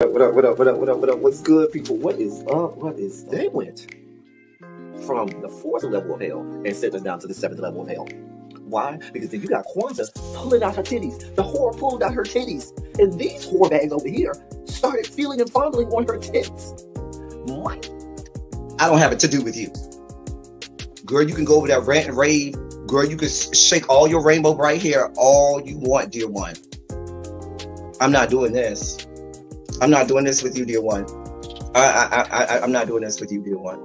What up, what up, what up, what up, what up? What's good, people? What is up? What is up? They went from the fourth level of hell and sent us down to the seventh level of hell. Why? Because then you got Kwanzaa pulling out her titties. The whore pulled out her titties. And these whore bags over here started feeling and fondling on her tits. What? I don't have it to do with you. Girl, you can go over there, rant and rave. Girl, you can shake all your rainbow bright hair all you want, dear one. I'm not doing this. I'm not doing this with you, dear one. I'm not doing this with you, dear one.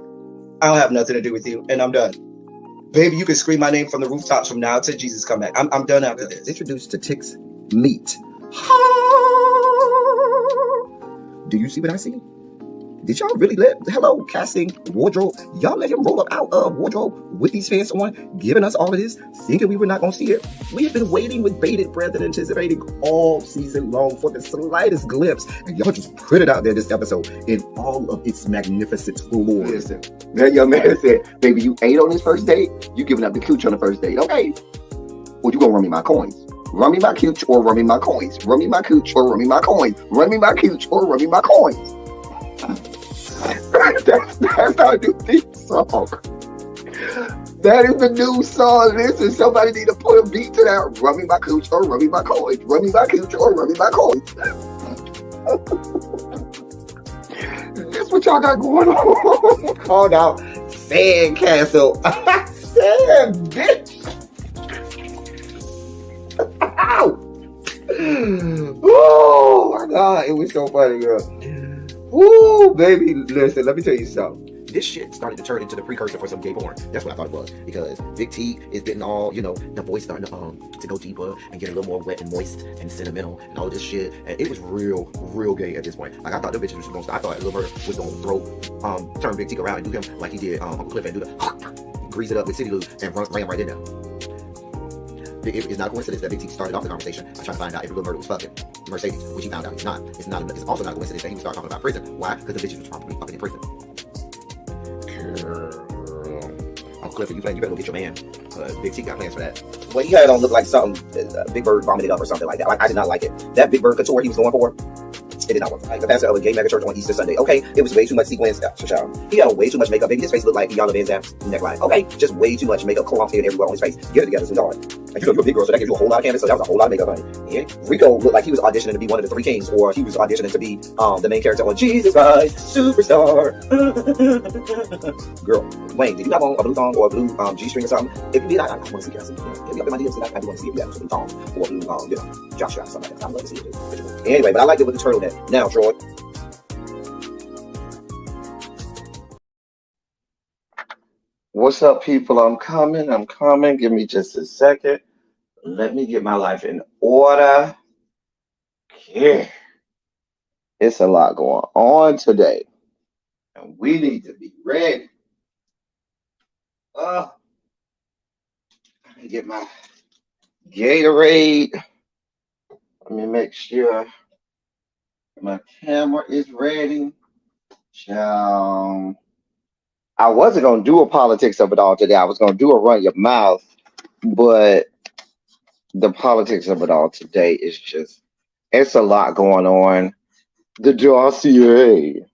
I don't have nothing to do with you, and I'm done. Baby, you can scream my name from the rooftops from now till Jesus come back. I'm done after this. Introduced to Tick's meat. Do you see what I see? Did y'all really hello, casting, wardrobe, y'all let him roll up out of wardrobe with these fans on, giving us all of this, thinking we were not going to see it? We have been waiting with bated breath and anticipating all season long for the slightest glimpse, and y'all just put it out there this episode in all of its magnificent glory. Listen, that young man said, baby, you ate on this first date, you giving up the cooch on the first date, okay? Well, you gonna run me my coins. Run me my cooch or run me my coins. Run me my cooch or run me my coins. Run me my cooch or run me my coins. That's our new theme song. That is the new song. Listen, somebody need to put a beat to that. Run me my cooch or run me my coins. Run me my cooch or run me my coins. That's what y'all got going on. Called out Sandcastle. Sand, bitch. Ow. Oh my God, it was so funny, girl. Ooh, baby, listen, let me tell you something. This shit started to turn into the precursor for some gay porn. That's what I thought it was. Because Big T is getting all, the voice starting to go deeper and get a little more wet and moist and sentimental and all this shit. And it was real gay at this point. Like, I thought the bitches was going to, I thought Lil Murder was going to turn Big T around and do him like he did Uncle Cliff and do the grease it up with City Lou and ram right in there. It's not a coincidence that Big T started off the conversation by trying to find out if Lil Murder was fucking Mercedes, which he found out he's not. It's also not a coincidence that he would start talking about prison. Why? Because the bitches was probably fucking in prison. Girl. Uncle Clifford, you better go get your man. Big T got plans for that. Well, he had it on look like something Big Bird vomited up or something like that. I did not like it. That Big Bird couture he was going for, it did not work. Like the pastor of a gay mega church on Easter Sunday. Okay, it was way too much sequins. He had way too much makeup. Baby, his face looked like Iyanla Vanzant's neckline. Okay, just way too much makeup clumped in everywhere on his face. Get it together, sweetheart. Like, you're a big girl, so that gives you a whole lot of canvas. So that was a whole lot of makeup, honey. Yeah. Rico looked like he was auditioning to be one of the three kings, or he was auditioning to be the main character on Jesus Christ Superstar. Girl, Wayne, did you have on a blue thong or a blue G-string or something? If you did, I want to see Cassie. Get me up in my DMs. I do want to see if you have some thongs or blue, Joshua or something like that. I'd love to see it. Anyway, but I liked it with the turtleneck. Now, Troy. What's up, people? I'm coming. Give me just a second. Let me get my life in order. Yeah. It's a lot going on today. And we need to be ready. Let me get my Gatorade. Let me make sure my camera is ready. I wasn't going to do a politics of it all today. I was going to do a run your mouth, but the politics of it all today is just, it's a lot going on. The dossier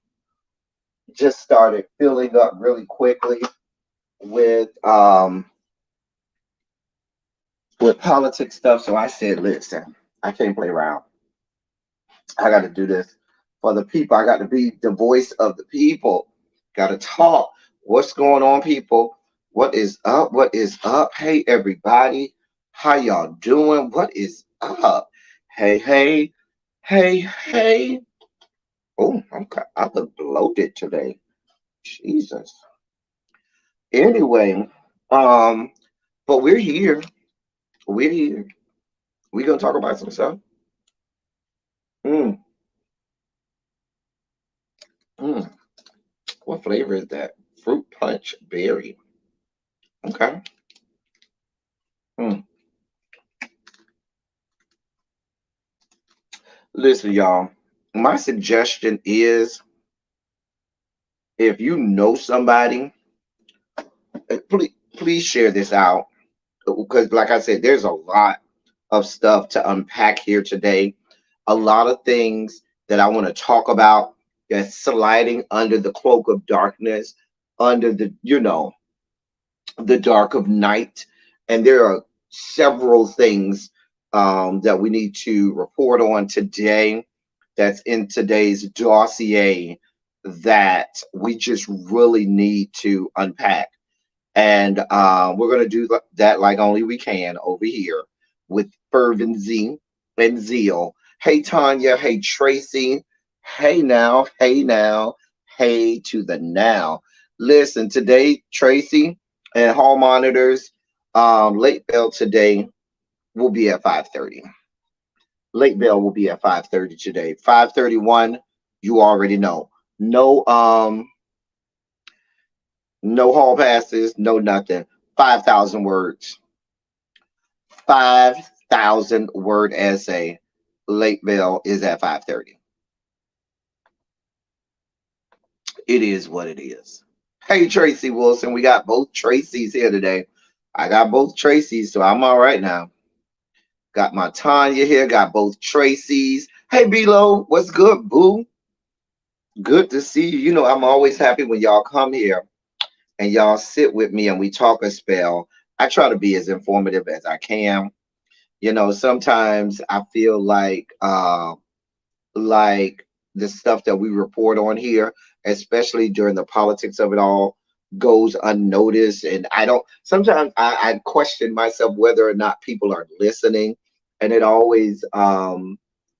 just started filling up really quickly with politics stuff. So I said, listen, I can't play around. I got to do this for the people. I got to be the voice of the people. Got to talk. What's going on, people? What is up? What is up? Hey, everybody. How y'all doing? What is up? Hey. Oh, I look bloated today. Jesus. Anyway, but we're here. We're here. We're going to talk about some stuff. What flavor is that? Fruit punch berry. Okay. Listen, y'all. My suggestion is, if you know somebody, please share this out, because, like I said, there's a lot of stuff to unpack here today. A lot of things that I want to talk about that's sliding under the cloak of darkness, under the, the dark of night. And there are several things that we need to report on today that's in today's dossier that we just really need to unpack. And we're going to do that like only we can over here with fervency and zeal. Hey, Tanya. Hey, Tracy. Hey, now. Hey, now. Hey, to the now. Listen, today, Tracy and hall monitors, late bell today will be at 5:30. Late bell will be at 5:30 today. 5:31, you already know. No, no hall passes, no nothing. 5,000 words. 5,000 word essay. Late bell is at 5:30. It is what it is. Hey, Tracy Wilson, we got both Tracys here today. I got both Tracys, so I'm all right now. Got my Tanya here, got both Tracys. Hey, Bilo, what's good, boo? Good to see you. You know, I'm always happy when y'all come here and y'all sit with me and we talk a spell. I try to be as informative as I can. You know, sometimes I feel like the stuff that we report on here, especially during the politics of it all, goes unnoticed. And I don't, sometimes I question myself whether or not people are listening. And I'm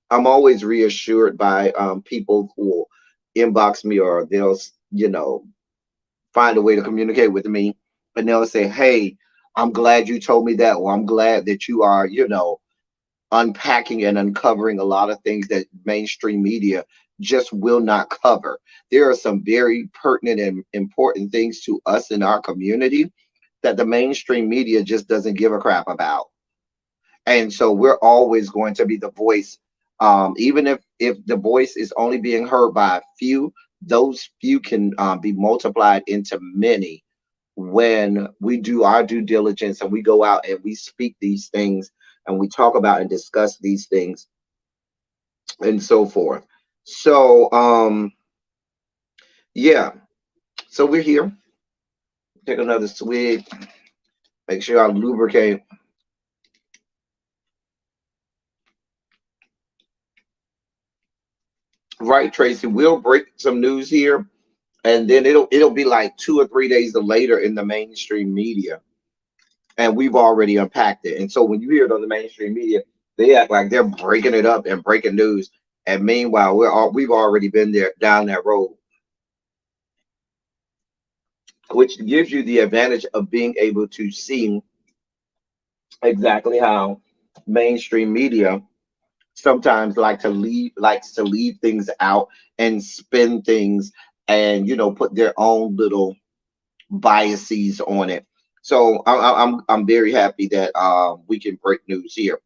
always reassured by people who will inbox me, or they'll, find a way to communicate with me. And they'll say, hey, I'm glad you told me that, or I'm glad that you are, unpacking and uncovering a lot of things that mainstream media just will not cover. There are some very pertinent and important things to us in our community that the mainstream media just doesn't give a crap about. And so we're always going to be the voice. Even if the voice is only being heard by a few, those few can be multiplied into many when we do our due diligence and we go out and we speak these things and we talk about and discuss these things and so forth. So yeah, so we're here. Take another swig. Make sure I lubricate. Right, Tracy. We'll break some news here, and then it'll be like 2 or 3 days later in the mainstream media, and we've already unpacked it. And so when you hear it on the mainstream media, they act like they're breaking it up and breaking news, and meanwhile we've already been there down that road, which gives you the advantage of being able to see exactly how mainstream media sometimes likes to leave things out and spin things and put their own little biases on it. So I'm very happy that we can break news here.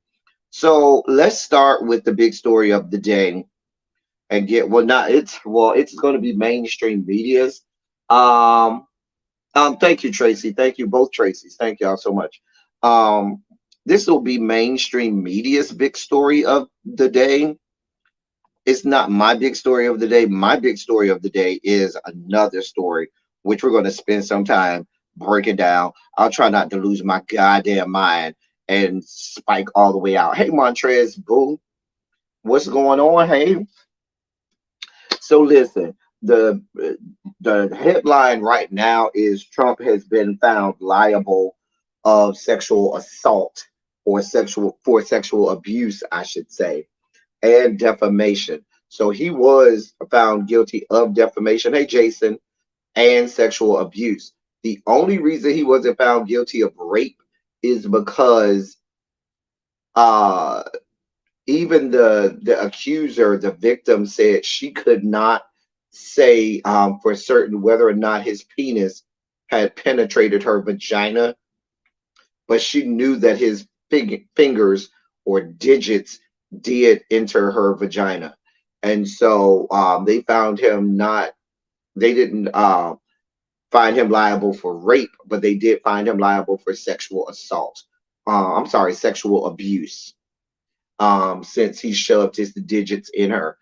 So let's start with the big story of the day and get it's going to be mainstream media's. Um, thank you, Tracy. Thank you, both Tracys. Thank y'all so much. Um, this will be mainstream media's big story of the day. It's not my big story of the day. My big story of the day is another story, which we're going to spend some time breaking down. I'll try not to lose my goddamn mind and spike all the way out. Hey, Montrez, boo, what's going on? Hey, so listen, the headline right now is Trump has been found liable of sexual assault or sexual abuse, I should say, and defamation. So he was found guilty of defamation. Hey, Jason, and sexual abuse. The only reason he wasn't found guilty of rape is because uh, even the accuser, the victim, said she could not say for certain whether or not his penis had penetrated her vagina, but she knew that his fingers or digits did enter her vagina. And so they found him not, they didn't find him liable for rape, but they did find him liable for sexual assault. I'm sorry, sexual abuse, since he shoved his digits in her.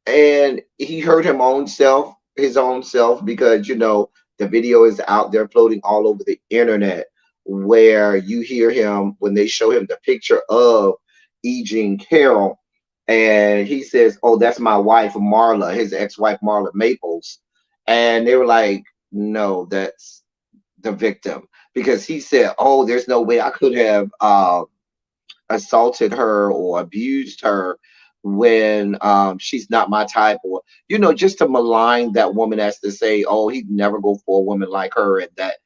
and he hurt his own self, because the video is out there floating all over the internet, where you hear him when they show him the picture of E. Jean Carroll, and he says, "Oh, that's my wife, Marla," his ex-wife, Marla Maples, and they were like, "No, that's the victim," because he said, "Oh, there's no way I could have assaulted her or abused her when she's not my type," or just to malign that woman, as to say, "Oh, he'd never go for a woman like her," and that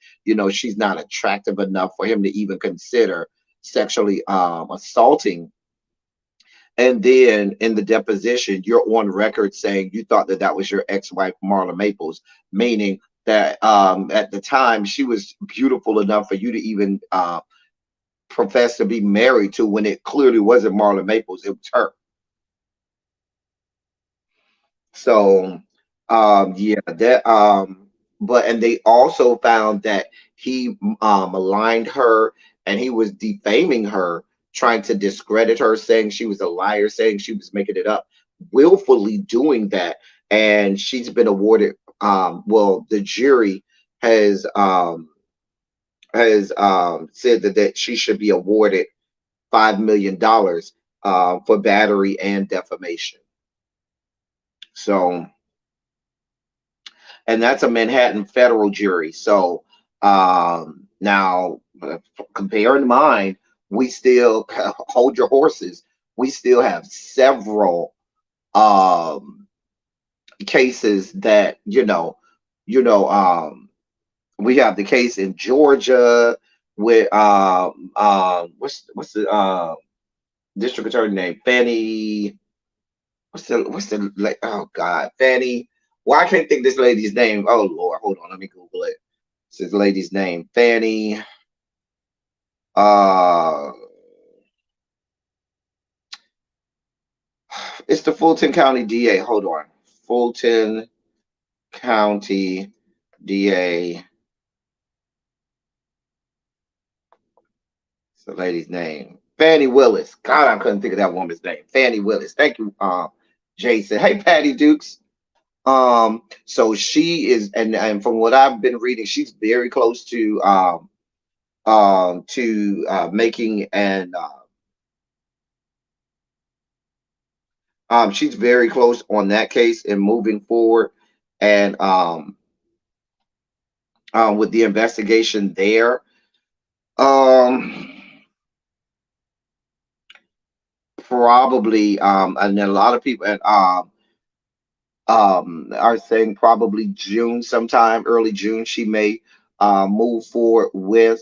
she's not attractive enough for him to even consider sexually assaulting. And then in the deposition, you're on record saying you thought that that was your ex-wife, Marla Maples, meaning that at the time she was beautiful enough for you to even profess to be married to, when it clearly wasn't Marla Maples, it was her. So yeah, that but and they also found that he maligned her, and he was defaming her, trying to discredit her, saying she was a liar, saying she was making it up, willfully doing that. And she's been awarded well, the jury has said that she should be awarded $5 million for battery and defamation. So, and that's a Manhattan federal jury. So, now compare in mind, we still hold your horses. We still have several um, cases that we have the case in Georgia with what's the district attorney name, Fanny. What's the like? Oh God, Fanny. Well, I can't think this lady's name. Oh Lord, hold on, let me Google it. It's this lady's name, Fanny. Uh, it's the Fulton County DA. Hold on, Fulton County DA. It's the lady's name, Fannie Willis. God, I couldn't think of that woman's name, Fannie Willis. Thank you, Jason. Hey, Patty Dukes. So she is, and from what I've been reading, she's very close to making and she's very close on that case and moving forward, and with the investigation there. Um, Probably, and then a lot of people are saying probably June, sometime early June, she may move forward with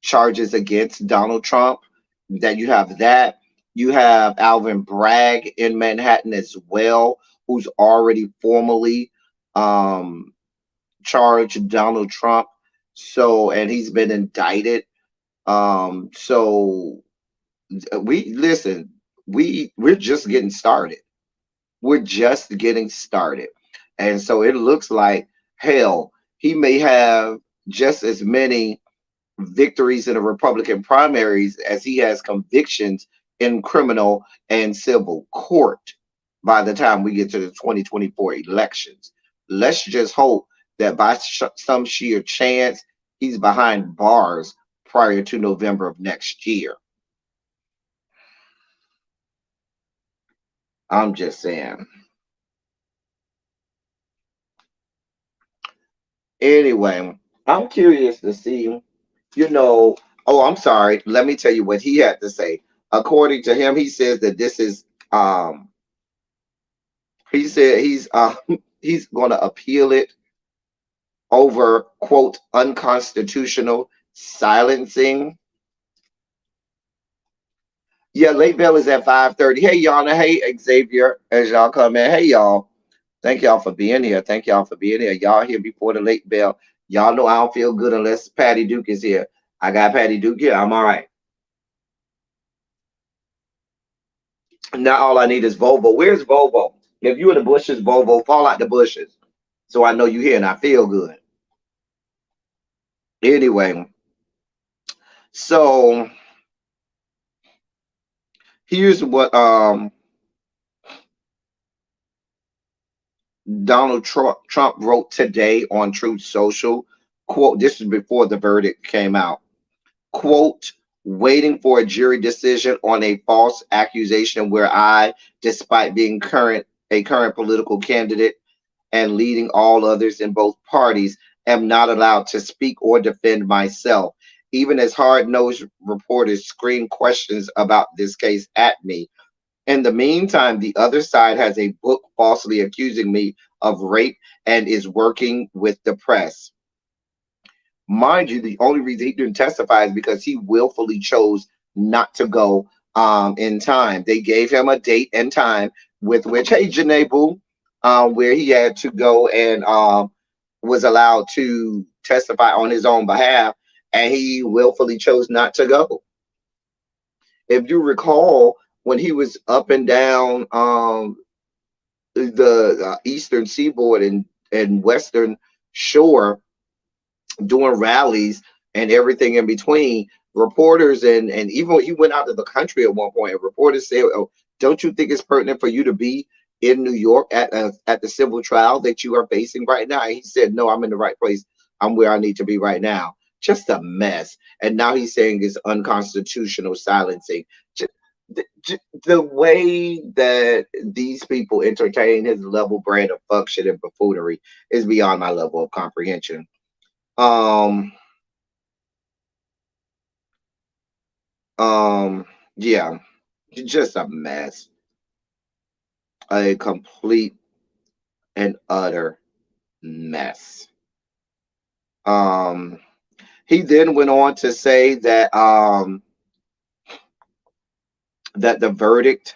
charges against Donald Trump. That you have that. You have Alvin Bragg in Manhattan as well, who's already formally um, charged Donald Trump. So, and he's been indicted. So we listen. We're just getting started. We're just getting started, and so it looks like hell. He may have just as many victories in the Republican primaries as he has convictions in criminal and civil court by the time we get to the 2024 elections. Let's just hope that by some sheer chance he's behind bars prior to November of next year. I'm just saying. Anyway, I'm curious to see, you know, oh, I'm sorry. Let me tell you what he had to say. According to him, he says that this is he said he's going to appeal it over, quote, unconstitutional silencing. Yeah, late bell is at 5:30. Hey, Yana. Hey, Xavier, as y'all come in. Hey, y'all. Thank y'all for being here. Thank y'all for being here. Y'all here before the late bell. Y'all know I don't feel good unless Patty Duke is here. I got Patty Duke here. I'm all right. Now all I need is Volvo. Where's Volvo? If you in the bushes, Volvo, fall out the bushes. So I know you here and I feel good. Anyway, so here's what Donald Trump wrote today on Truth Social, quote, this is before the verdict came out, quote, waiting for a jury decision on a false accusation where I, despite being a current political candidate and leading all others in both parties, am not allowed to speak or defend myself, even as hard-nosed reporters scream questions about this case at me. In the meantime, the other side has a book falsely accusing me of rape and is working with the press. Mind you, the only reason he didn't testify is because he willfully chose not to go in time. They gave him a date and time with which, hey, Janae Boo, where he had to go and was allowed to testify on his own behalf, and he willfully chose not to go. If you recall, when he was up and down the eastern seaboard and western shore doing rallies and everything in between, reporters and even he went out of the country at one point, and reporters said, oh, don't you think it's pertinent for you to be in New York at the civil trial that you are facing right now? And he said, no, I'm in the right place. I'm where I need to be right now. Just a mess. And now he's saying it's unconstitutional silencing. The way that these people entertain his level brand of fuck shit and buffoonery is beyond my level of comprehension. Um, yeah, just a mess, a complete and utter mess. Um, he then went on to say that that the verdict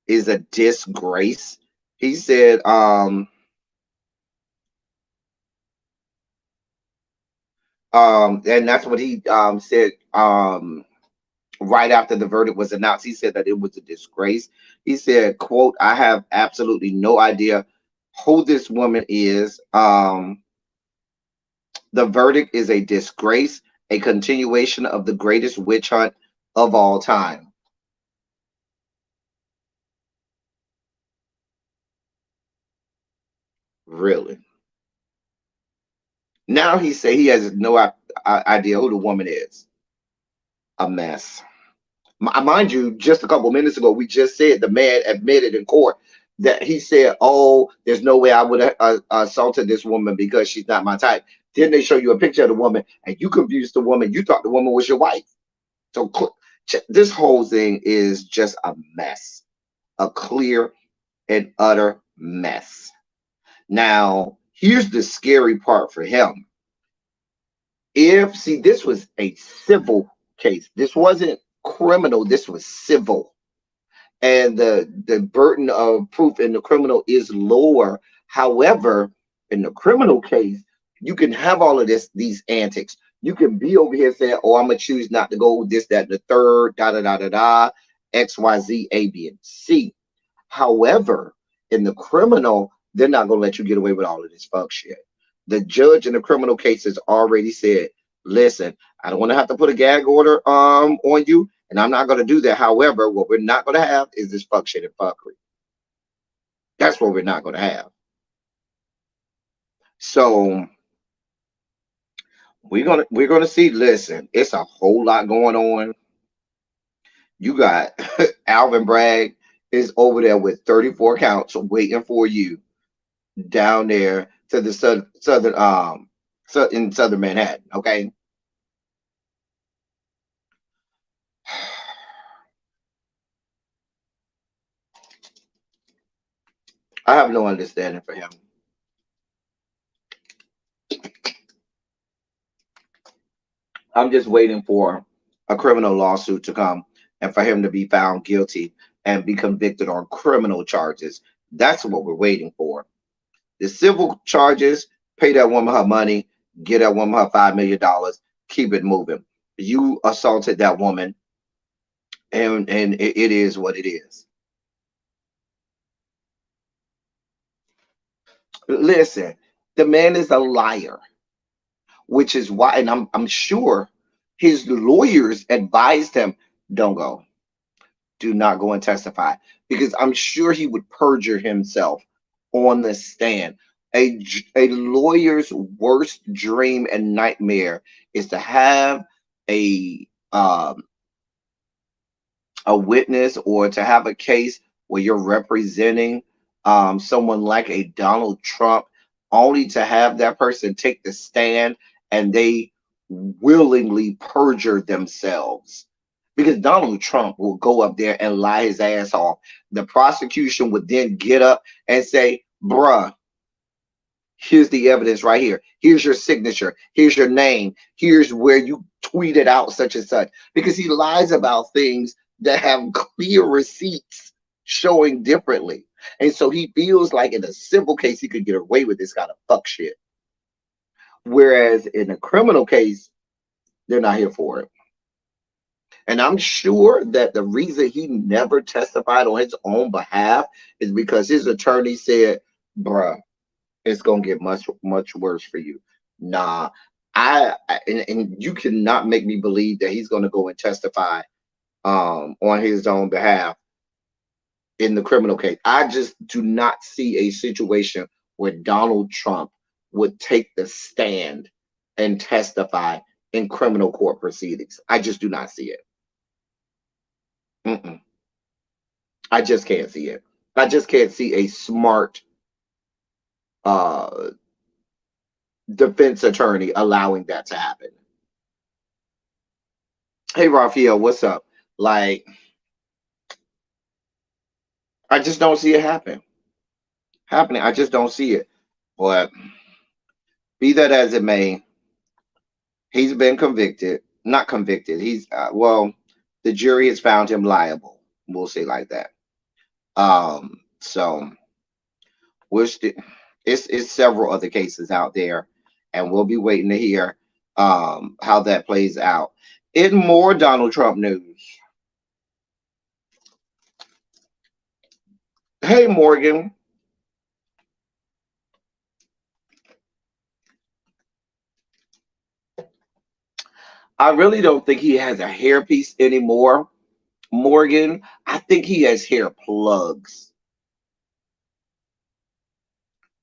is a disgrace. He said and that's what he said right after the verdict was announced. He said that it was a disgrace. He said, quote, I have absolutely no idea who this woman is. The verdict is a disgrace, a continuation of the greatest witch hunt of all time. Really? Now he said he has no idea who the woman is. A mess. Mind you, just a couple minutes ago, we just said the man admitted in court that he said, oh, there's no way I would have assaulted this woman because she's not my type. Then they show you a picture of the woman and you confused the woman. You thought the woman was your wife. So this whole thing is just a mess, a clear and utter mess. Now, here's the scary part for him. See, this was a civil case. This wasn't criminal. This was civil. And the burden of proof in the criminal is lower. However, in the criminal case, you can have all of these antics. You can be over here saying, oh, I'm going to choose not to go with this, that, and the third, da, da, da, da, da, X, Y, Z, A, B, and C. However, in the criminal, they're not going to let you get away with all of this fuck shit. The judge in the criminal case has already said, listen, I don't want to have to put a gag order on you, and I'm not going to do that. However, what we're not going to have is this fuck shit and fuckery. That's what we're not going to have. So we're gonna see. Listen, it's a whole lot going on. You got Alvin Bragg is over there with 34 counts waiting for you down there to the southern in southern Manhattan. Okay. I have no understanding for him. I'm just waiting for a criminal lawsuit to come and for him to be found guilty and be convicted on criminal charges. That's what we're waiting for. The civil charges, pay that woman her money, get that woman her $5 million, keep it moving. You assaulted that woman, and it is what it is. Listen, the man is a liar, which is why, and I'm sure his lawyers advised him, don't go. Do not go and testify, because I'm sure he would perjure himself on the stand. A lawyer's worst dream and nightmare is to have a um, a witness or to have a case where you're representing someone like a Donald Trump, only to have that person take the stand and they willingly perjure themselves. Because Donald Trump will go up there and lie his ass off. The prosecution would then get up and say, bruh, here's the evidence right here. Here's your signature. Here's your name. Here's where you tweeted out such and such. Because he lies about things that have clear receipts showing differently. And so he feels like in a civil case, he could get away with this kind of fuck shit. Whereas in a criminal case, they're not here for it. And I'm sure that the reason he never testified on his own behalf is because his attorney said, bruh, it's gonna get much worse for you. Nah, and you cannot make me believe that he's gonna go and testify on his own behalf in the criminal case. I just do not see a situation where Donald Trump would take the stand and testify in criminal court proceedings. I just do not see it. Mm-mm. I just can't see it. I just can't see a smart uh defense attorney allowing that to happen. Hey Raphael, what's up? Like, I just don't see it happening. I just don't see it. But be that as it may, he's been convicted. Not convicted. He's well, the jury has found him liable. We'll say like that. So we're still it's several other cases out there, and we'll be waiting to hear how that plays out. In more Donald Trump news. Hey Morgan. I really don't think he has a hairpiece anymore, Morgan. I think he has hair plugs.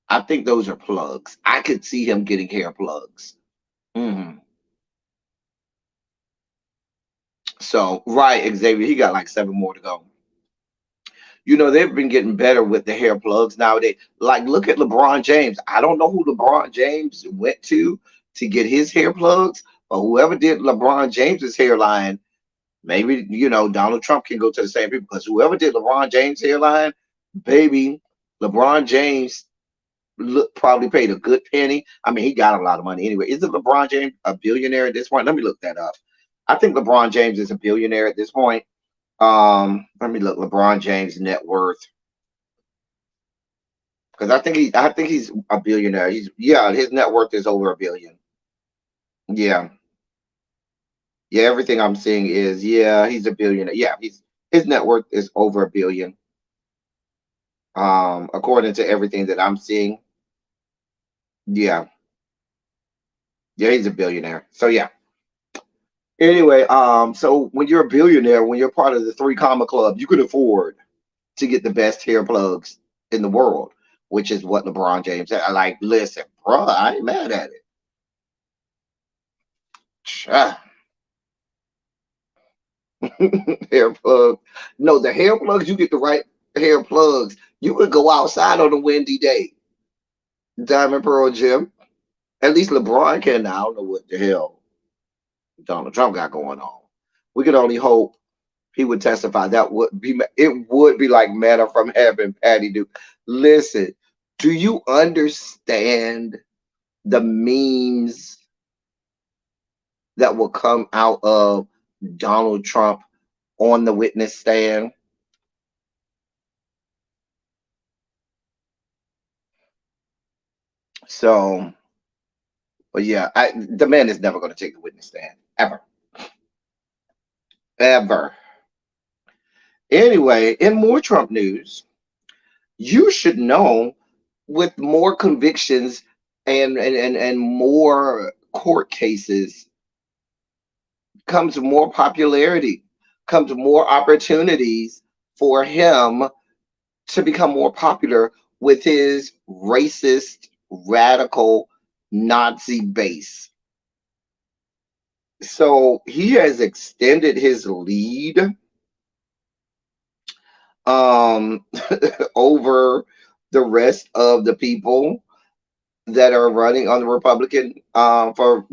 I think those are plugs. I could see him getting hair plugs. Mhm. So, right, Xavier, he got like 7 more to go. You know, they've been getting better with the hair plugs nowadays. Like, look at LeBron James. I don't know who LeBron James went to get his hair plugs, but whoever did LeBron James's hairline, maybe, Donald Trump can go to the same people because whoever did LeBron James' hairline, baby, LeBron James probably paid a good penny. I mean, he got a lot of money anyway. Isn't LeBron James a billionaire at this point? Let me look that up. I think LeBron James is a billionaire at this point. Let me look LeBron James net worth because I think he's a billionaire. His net worth is over $1 billion. Yeah, yeah. Everything I'm seeing is he's a billionaire. Yeah, his net worth is over $1 billion. According to everything that I'm seeing. Yeah, yeah, he's a billionaire. So yeah. Anyway, so when you're a billionaire, when you're part of the Three Comma Club, you can afford to get the best hair plugs in the world, which is what LeBron James said. Like, listen, bro, I ain't mad at it. Hair plug. No, the hair plugs, you get the right hair plugs. You could go outside on a windy day. Diamond Pearl Gym. At least LeBron can now. I don't know what the hell Donald Trump got going on. We could only hope he would testify. It would be like manna from heaven, Patty Duke. Listen, do you understand the memes that will come out of Donald Trump on the witness stand? So, but yeah, the man is never going to take the witness stand ever, ever. Anyway, in more Trump news, you should know with more convictions and more court cases comes more popularity, comes more opportunities for him to become more popular with his racist, radical Nazi base. So he has extended his lead um, over the rest of the people that are running on the Republican for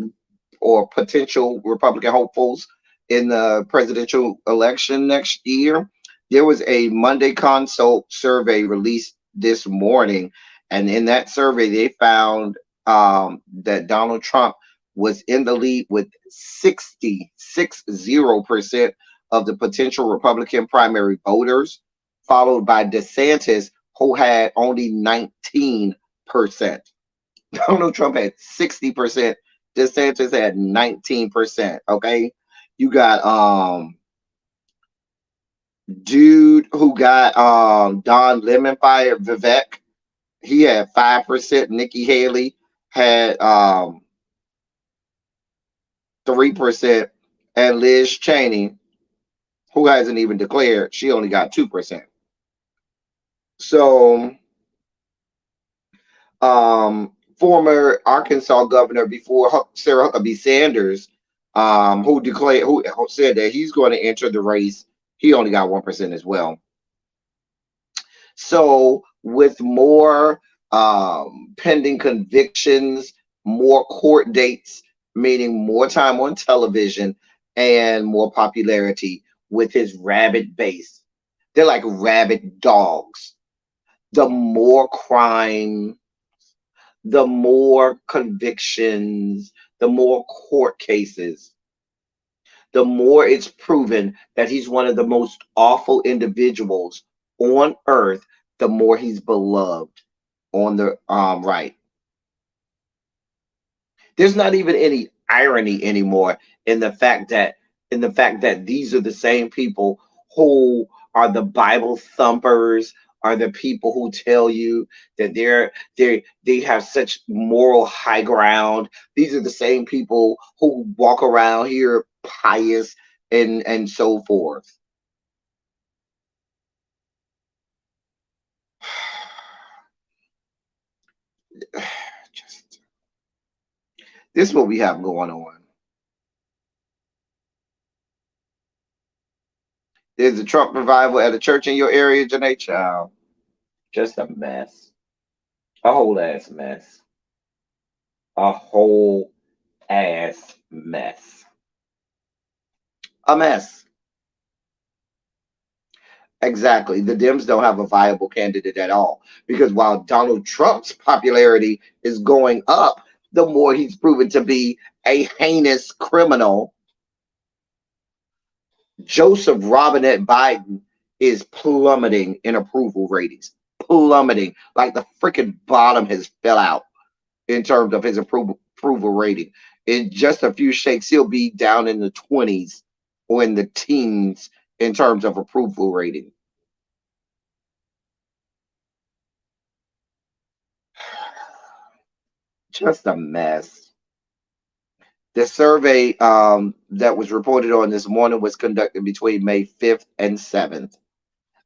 or potential Republican hopefuls in the presidential election next year. There was a Monday Consult survey released this morning, and in that survey, they found that Donald Trump was in the lead with 60% of the potential Republican primary voters, followed by DeSantis, who had only 19%. Donald Trump had 60%. DeSantis had 19%. Okay. You got dude who got Don Lemonfire Vivek. He had 5%. Nikki Haley had 3%. And Liz Cheney, who hasn't even declared, she only got 2%. So former Arkansas governor before Sarah Huckabee Sanders, who said that he's going to enter the race, he only got 1% as well. So with more pending convictions, more court dates, meaning more time on television and more popularity with his rabid base, they're like rabid dogs. The more crime, the more convictions, the more court cases, the more it's proven that he's one of the most awful individuals on earth, the more he's beloved on the right. There's not even any irony anymore in the fact that these are the same people who are the Bible thumpers, are the people who tell you that they have such moral high ground. These are the same people who walk around here pious and so forth. Just this is what we have going on. There's a Trump revival at a church in your area, Janae Child. Just a mess. A whole ass mess. A whole ass mess. A mess. Exactly. The Dems don't have a viable candidate at all. Because while Donald Trump's popularity is going up, the more he's proven to be a heinous criminal, Joseph Robinette Biden is plummeting in approval ratings. Plummeting. Like the freaking bottom has fell out in terms of his approval rating. In just a few shakes, he'll be down in the 20s or in the teens in terms of approval rating. Just a mess. The survey that was reported on this morning was conducted between May 5th and 7th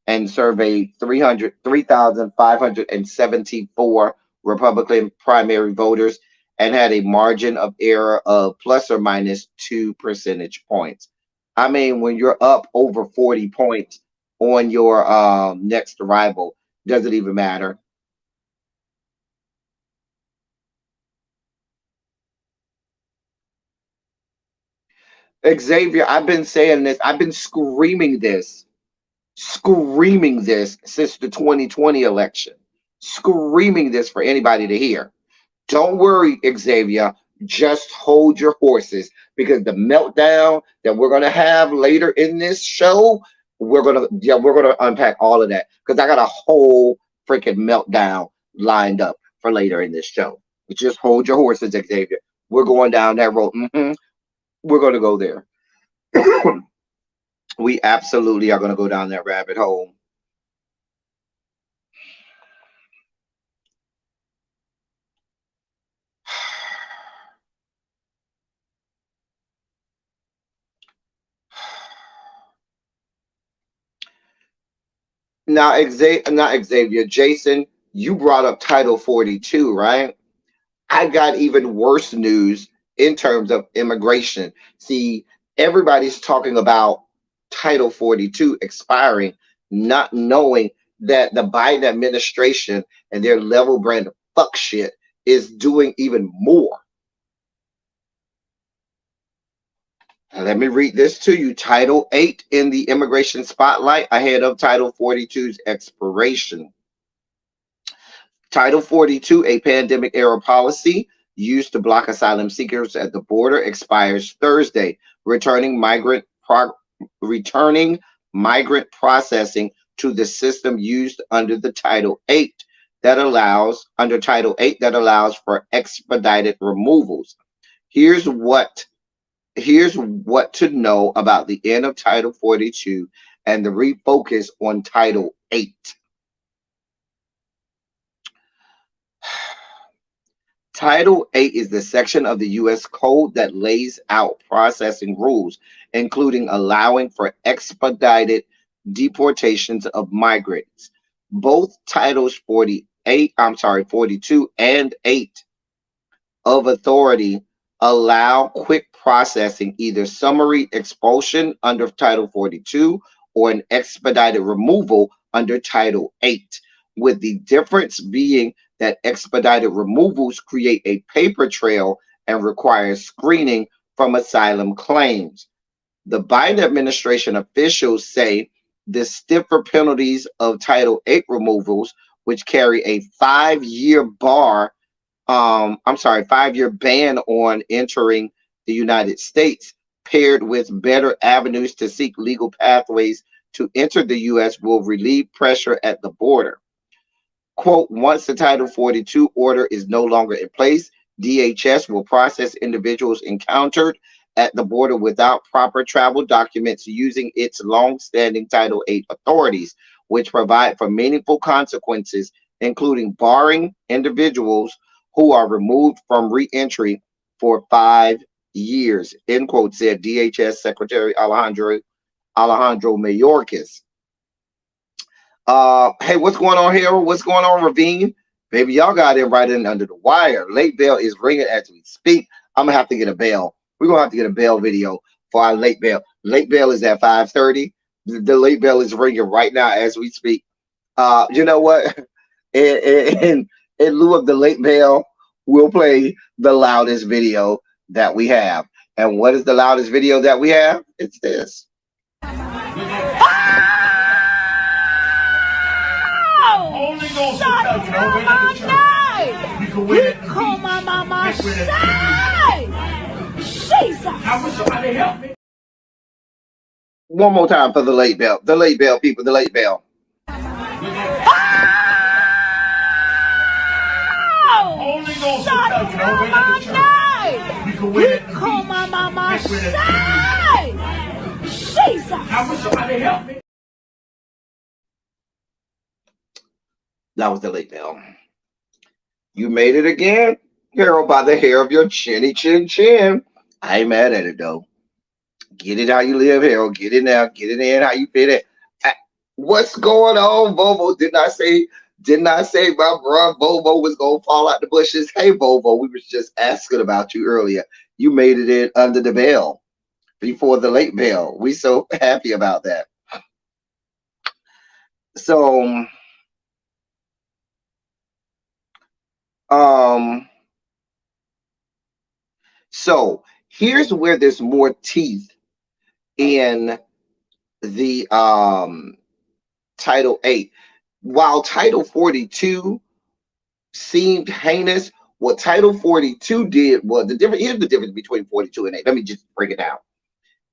and surveyed 3,574 Republican primary voters and had a margin of error of plus or minus 2 percentage points. I mean, when you're up over 40 points on your next arrival, doesn't even matter. Xavier, I've been saying this, I've been screaming this since the 2020 election, screaming this for anybody to hear. Don't worry, Xavier. Just hold your horses because the meltdown that we're gonna have later in this show, we're gonna unpack all of that because I got a whole freaking meltdown lined up for later in this show. Just hold your horses, Xavier. We're going down that road. We're gonna go there. We absolutely are gonna go down that rabbit hole. Now, not Xavier, Jason, You brought up Title 42, right? I got even worse news in terms of immigration. See, everybody's talking about Title 42 expiring, not knowing that the Biden administration and their level brand of fuck shit is doing even more. Let me read this to you. Title 8 in the immigration spotlight ahead of Title 42's expiration. Title 42, a pandemic era policy used to block asylum seekers at the border, expires Thursday, returning migrant processing to the system used under the Title 8 that allows for expedited removals. Here's what to know about the end of Title 42 and the refocus on Title 8. Title 8 is the section of the U.S. Code that lays out processing rules, including allowing for expedited deportations of migrants. Both Titles 42 and 8 of authority allow quick processing, either summary expulsion under Title 42 or an expedited removal under Title 8, with the difference being that expedited removals create a paper trail and require screening from asylum claims. The Biden administration officials say the stiffer penalties of Title 8 removals, which carry a 5-year 5-year ban on entering the United States, paired with better avenues to seek legal pathways to enter the U.S., will relieve pressure at the border. Quote, once the Title 42 order is no longer in place, DHS will process individuals encountered at the border without proper travel documents using its long-standing Title 8 authorities, which provide for meaningful consequences, including barring individuals who are removed from re-entry for 5 years, end quote, said DHS Secretary Alejandro Mayorkas. Hey, what's going on here? What's going on, Ravine? Baby, y'all got in right in under the wire. Late bell is ringing as we speak. I'm gonna have to get a bell. We're gonna have to get a bell video for our late bell. Late bell is at 5:30. The late bell is ringing right now as we speak. You know what? In lieu of the late bell, we'll play the loudest video that we have. And what is the loudest video that we have? It's this. Holy Ghost will tell you, don't wait at the church. You can win it. Come on, mama. Jesus. I wish somebody help me. One more time for the late bell. The late bell, people, the late bell. Holy Ghost will tell you, don't wait at the church. You can win it. Come on, mama. Jesus. I wish somebody help me. That was the late bell. You made it again, girl, by the hair of your chinny chin chin. I ain't mad at it though. Get it how you live, Harold. Get it now. Get it in how you fit it. What's going on, Bobo? Didn't I say my bro Bobo was gonna fall out the bushes? Hey, Bobo, we was just asking about you earlier. You made it in under the bell before the late bell. We so happy about that. So here's where there's more teeth in the Title 8. While Title 42 seemed heinous, what Title 42 did was here's the difference between 42 and 8. Let me just break it down.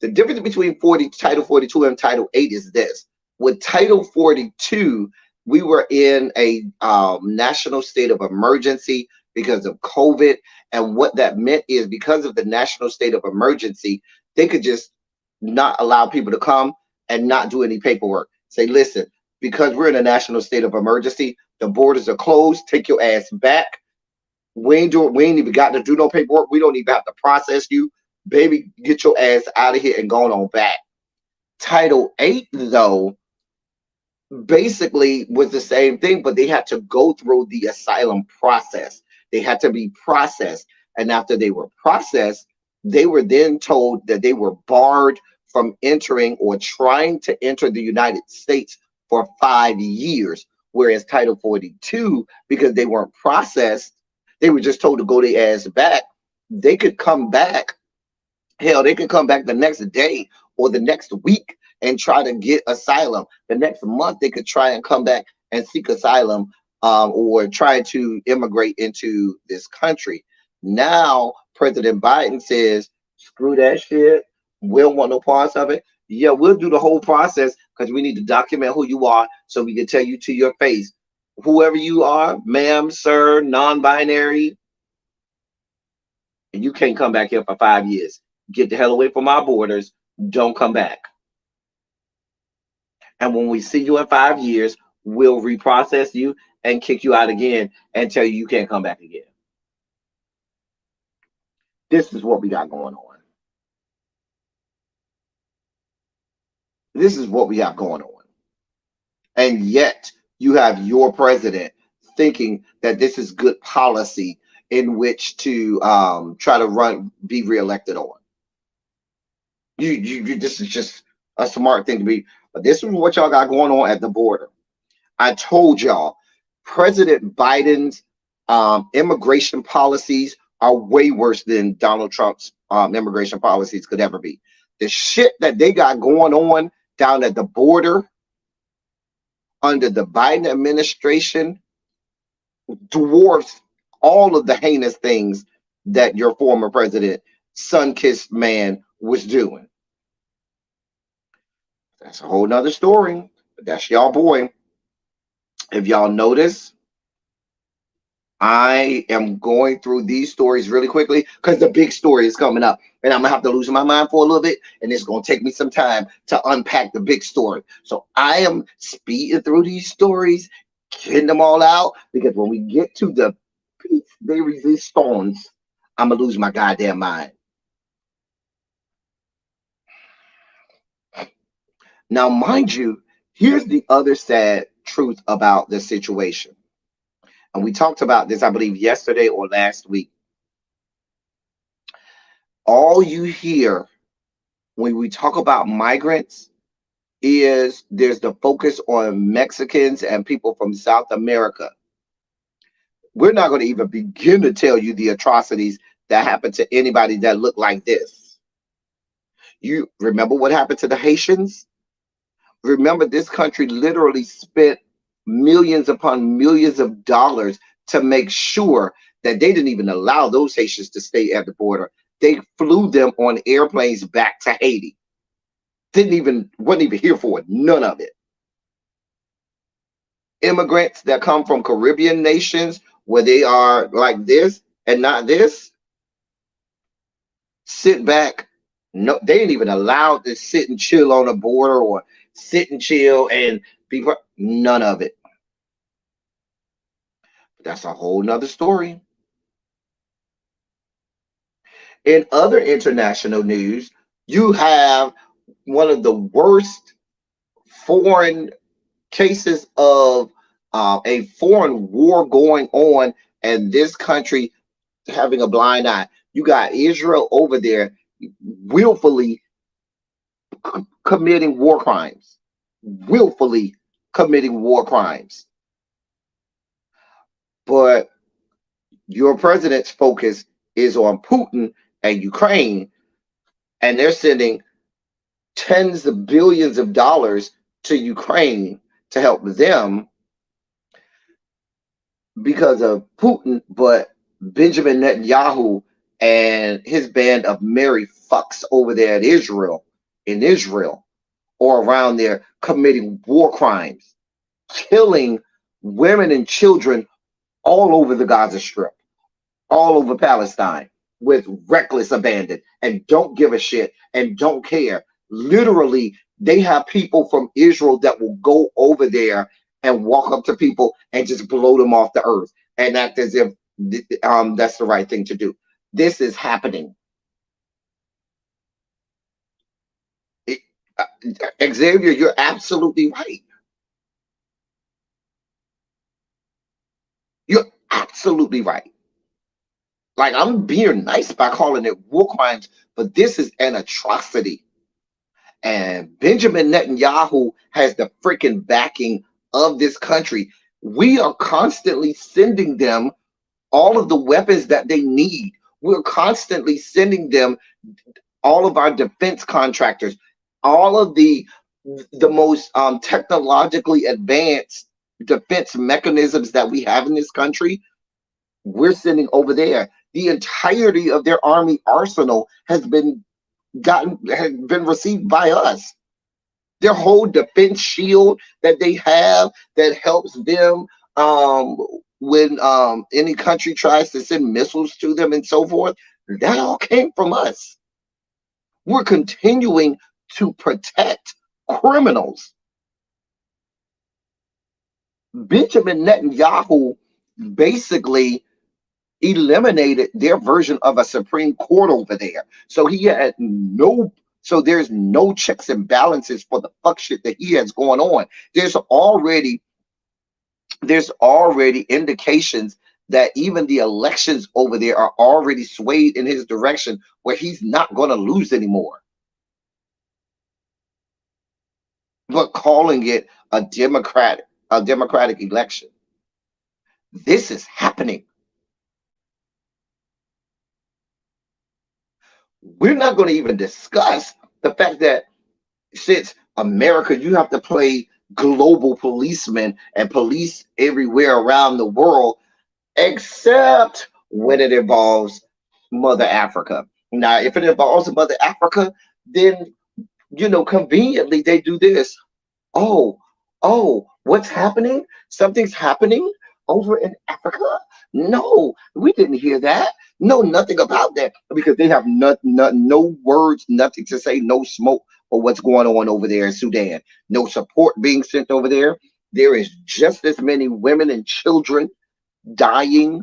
The difference between Title 42 and Title 8 is this. With Title 42, we were in a national state of emergency because of COVID. And what that meant is because of the national state of emergency, they could just not allow people to come and not do any paperwork. Say, listen, because we're in a national state of emergency, the borders are closed. Take your ass back. We ain't even got to do no paperwork. We don't even have to process you. Baby, get your ass out of here and go on back. Title 8, though, basically was the same thing, but they had to go through the asylum process. They had to be processed. And after they were processed, they were then told that they were barred from entering or trying to enter the United States for 5 years. Whereas Title 42, because they weren't processed, they were just told to go their ass back. They could come back. Hell, they could come back the next day or the next week and try to get asylum. The next month, they could try and come back and seek asylum, or try to immigrate into this country. Now, President Biden says, screw that shit. We don't want no parts of it. Yeah, we'll do the whole process because we need to document who you are so we can tell you to your face. Whoever you are, ma'am, sir, non binary, you can't come back here for 5 years. Get the hell away from our borders. Don't come back. And when we see you in 5 years, we'll reprocess you and kick you out again and tell you can't come back again. This is what we got going on. This is what we have going on. And yet you have your president thinking that this is good policy in which to try to be reelected on. This is just a smart thing to be. But this is what y'all got going on at the border. I told y'all, President Biden's immigration policies are way worse than Donald Trump's immigration policies could ever be. The shit that they got going on down at the border under the Biden administration dwarfs all of the heinous things that your former president, sun-kissed man, was doing. That's a whole nother story. But that's y'all boy. If y'all notice, I am going through these stories really quickly because the big story is coming up. And I'm going to have to lose my mind for a little bit. And it's going to take me some time to unpack the big story. So I am speeding through these stories, getting them all out. Because when we get to the piece de resistance, I'm going to lose my goddamn mind. Now, mind you, here's the other sad truth about this situation. And we talked about this, I believe, yesterday or last week. All you hear when we talk about migrants is there's the focus on Mexicans and people from South America. We're not going to even begin to tell you the atrocities that happen to anybody that look like this. You remember what happened to the Haitians? Remember, this country literally spent millions upon millions of dollars to make sure that they didn't even allow those Haitians to stay at the border. They flew them on airplanes back to Haiti. Wasn't even here for it. None of it. Immigrants that come from Caribbean nations where they are like this and not this, sit back. No, they ain't even allowed to sit and chill on the border or sit and chill and be. None of it. That's a whole nother story. In other international news, you have one of the worst foreign cases of a foreign war going on, and this country having a blind eye. You got Israel over there willfully committing war crimes. Willfully committing war crimes. But your president's focus is on Putin and Ukraine, and they're sending tens of billions of dollars to Ukraine to help them because of Putin, but Benjamin Netanyahu and his band of merry fucks over there in Israel, or around there committing war crimes, killing women and children all over the Gaza Strip, all over Palestine, with reckless abandon, and don't give a shit and don't care. Literally, they have people from Israel that will go over there and walk up to people and just blow them off the earth and act as if that's the right thing to do. This is happening. Xavier, you're absolutely right. You're absolutely right. Like, I'm being nice by calling it war crimes, but this is an atrocity. And Benjamin Netanyahu has the freaking backing of this country. We are constantly sending them all of the weapons that they need. We're constantly sending them all of our defense contractors, all of the most technologically advanced defense mechanisms that we have in this country. We're sending over there. The entirety of their army arsenal has been received by us. Their whole defense shield that they have that helps them um, when any country tries to send missiles to them and so forth, that all came from us. We're continuing to protect criminals. Benjamin Netanyahu basically eliminated their version of a Supreme Court over there. So there's no checks and balances for the fuck shit that he has going on. There's already indications that even the elections over there are already swayed in his direction where he's not going to lose anymore. But calling it a democratic election. This is happening. We're not going to even discuss the fact that since America, you have to play global policeman and police everywhere around the world, except when it involves Mother Africa. Now, if it involves Mother Africa, then, conveniently they do this. Oh, what's happening? Something's happening over in Africa? No, we didn't hear that. No, nothing about that because they have no words, nothing to say, no smoke for what's going on over there in Sudan. No support being sent over there. There is just as many women and children dying,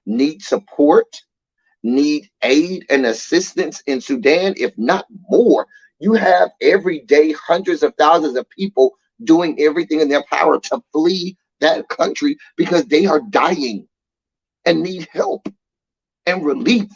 need support, need aid and assistance in Sudan, if not more. You have every day hundreds of thousands of people doing everything in their power to flee that country because they are dying and need help and relief.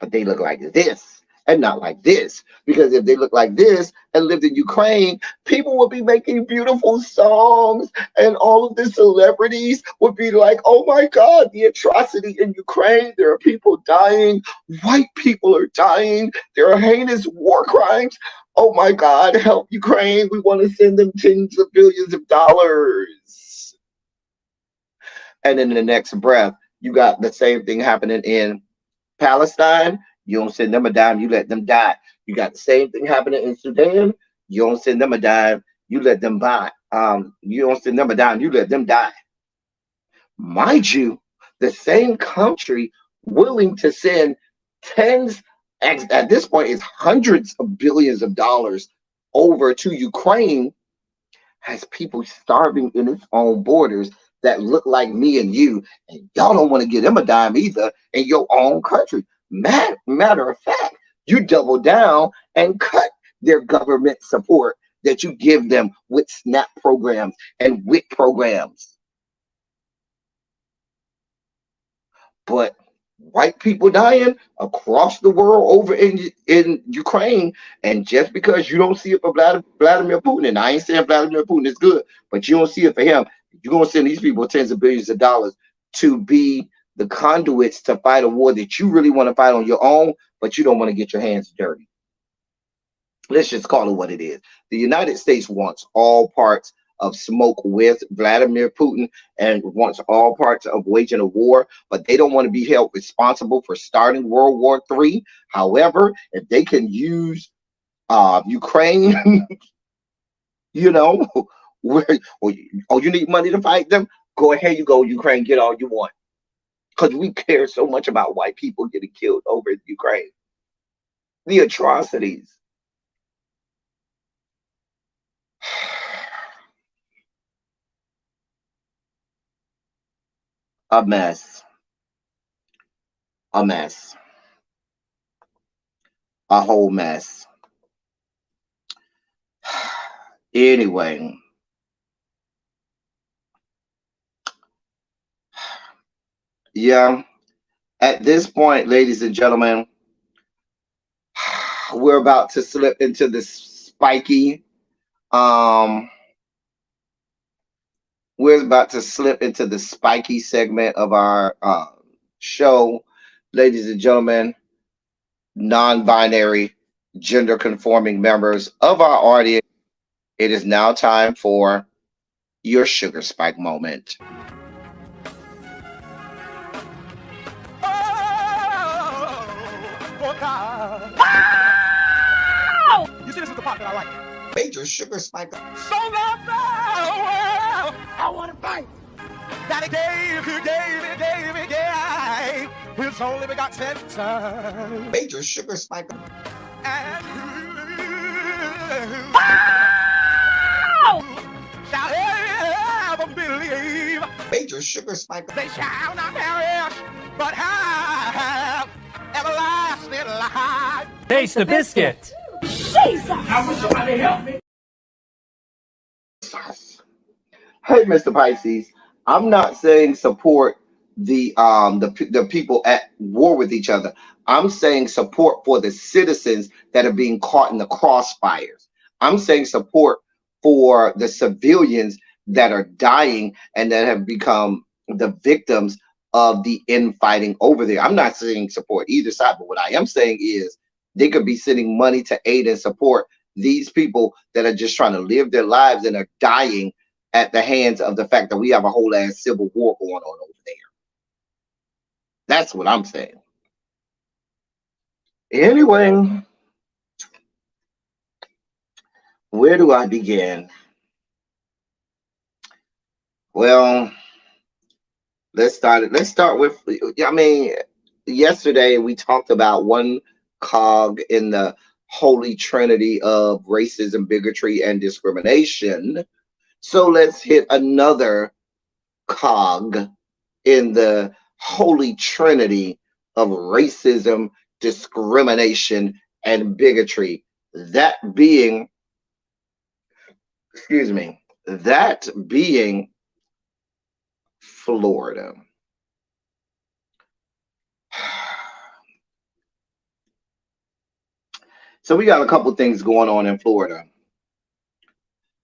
But they look like this and not like this. Because if they look like this and lived in Ukraine, people would be making beautiful songs and all of the celebrities would be like, oh my God, the atrocity in Ukraine. There are people dying. White people are dying. There are heinous war crimes. Oh my God, help Ukraine. We want to send them tens of billions of dollars. And in the next breath, you got the same thing happening in Palestine. You don't send them a dime, you let them die. You got the same thing happening in Sudan. You don't send them a dime, you let them buy. You don't send them a dime, you let them die. Mind you, the same country willing to send tens, at this point, it's hundreds of billions of dollars over to Ukraine, has people starving in its own borders that look like me and you, and y'all don't want to give them a dime either in your own country. Matter of fact, you double down and cut their government support that you give them with SNAP programs and WIC programs. But white people dying across the world over in Ukraine, and just because you don't see it for Vladimir Putin, and I ain't saying Vladimir Putin is good, but you don't see it for him, you're going to send these people tens of billions of dollars to be the conduits to fight a war that you really want to fight on your own, but you don't want to get your hands dirty. Let's just call it what it is. The United States wants all parts of smoke with Vladimir Putin and wants all parts of waging a war, but they don't want to be held responsible for starting World War III. However, if they can use Ukraine, where you need money to fight them, go ahead, you go, Ukraine, get all you want. Because we care so much about white people getting killed over in Ukraine. The atrocities. A mess. A mess. A whole mess. Anyway. Yeah. At this point, ladies and gentlemen, we're about to slip into the spiky. Um, we're about to slip into the spiky segment of our show, ladies and gentlemen, non-binary, gender-conforming members of our audience. It is now time for your sugar spike moment. Oh, God. You see, this is the part that I like. Major sugar spike. So loved the world. I want to fight. That he gave his only begotten son. Major sugar spike. And shall ever believe Major sugar spike. they shall not perish, but have everlasting life. Taste the biscuit. I wish somebody help me. Hey, Mr. Pisces, I'm not saying support the people at war with each other. I'm saying support for the citizens that are being caught in the crossfires. I'm saying support for the civilians that are dying and that have become the victims of the infighting over there. I'm not saying support either side, but what I am saying is they could be sending money to aid and support these people that are just trying to live their lives and are dying at the hands of the fact that we have a whole ass civil war going on over there. That's what I'm saying. Anyway, where do I begin? Well, let's start with, I mean, yesterday we talked about one cog in the holy trinity of racism, bigotry, and discrimination. So let's hit another cog in the holy trinity of racism, discrimination, and bigotry. That being, that being Florida. So we got a couple things going on in Florida.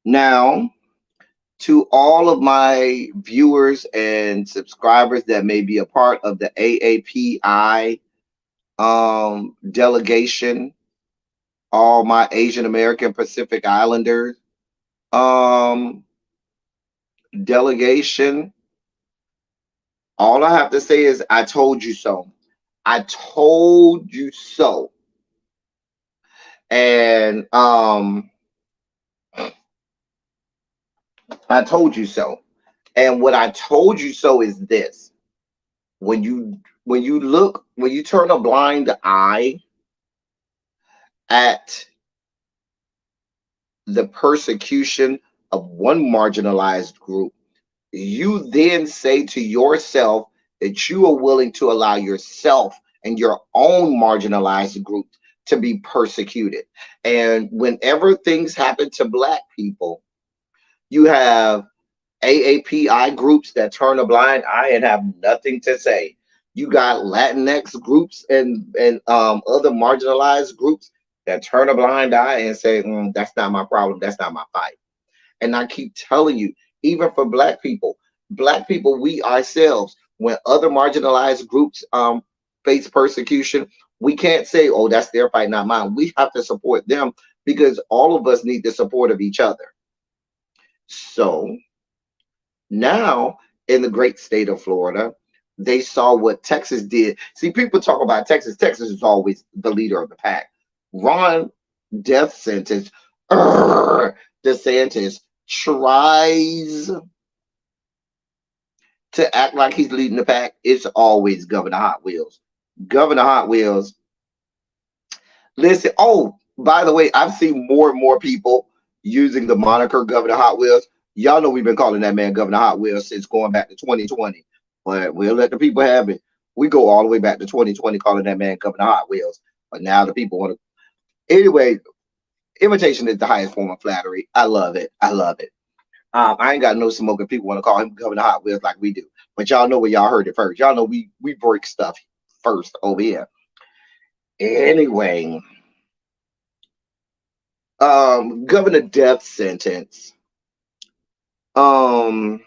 Now, to all of my viewers and subscribers that may be a part of the AAPI delegation, all my Asian American Pacific Islanders delegation, all I have to say is I told you so. I told you so. And I told you so. And what I told you so is this: when you turn a blind eye at the persecution of one marginalized group, you then say to yourself that you are willing to allow yourself and your own marginalized group to be persecuted. And whenever things happen to Black people, you have AAPI groups that turn a blind eye and have nothing to say. You got Latinx groups and other marginalized groups that turn a blind eye and say, that's not my problem, that's not my fight. And I keep telling you, even for Black people, we ourselves, when other marginalized groups face persecution, we can't say, oh, that's their fight, not mine. We have to support them because all of us need the support of each other. So now in the great state of Florida, they saw what Texas did. See, people talk about Texas. Texas is always the leader of the pack. Ron death sentence, DeSantis tries to act like he's leading the pack. It's always Governor Hot Wheels. Governor Hot Wheels. Listen, oh, by the way, I've seen more and more people using the moniker Governor Hot Wheels. Y'all know we've been calling that man Governor Hot Wheels since going back to 2020. But we'll let the people have it. We go all the way back to 2020 calling that man Governor Hot Wheels. But now the people want to. Anyway, imitation is the highest form of flattery. I love it. I love it. I ain't got no smoke if people want to call him Governor Hot Wheels like we do. but y'all know where y'all heard it first. Y'all know we break stuff first over here. Anyway, governor death sentence um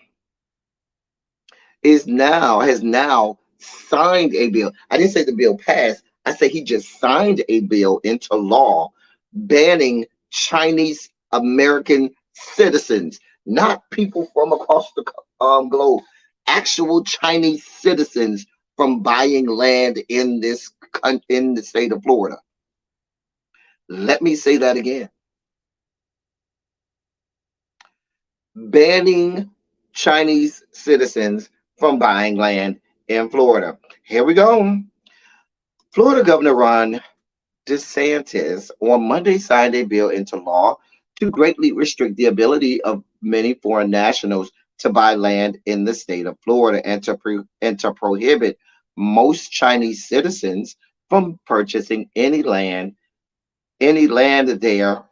has now signed a bill. I didn't say the bill passed. I say he just signed a bill into law banning Chinese American citizens, not people from across the globe, actual Chinese citizens from buying land in in the state of Florida. Let me say that again. Banning Chinese citizens from buying land in Florida. Here we go. Florida Governor Ron DeSantis on Monday signed a bill into law to greatly restrict the ability of many foreign nationals to buy land in the state of Florida and to prohibit most Chinese citizens from purchasing any land there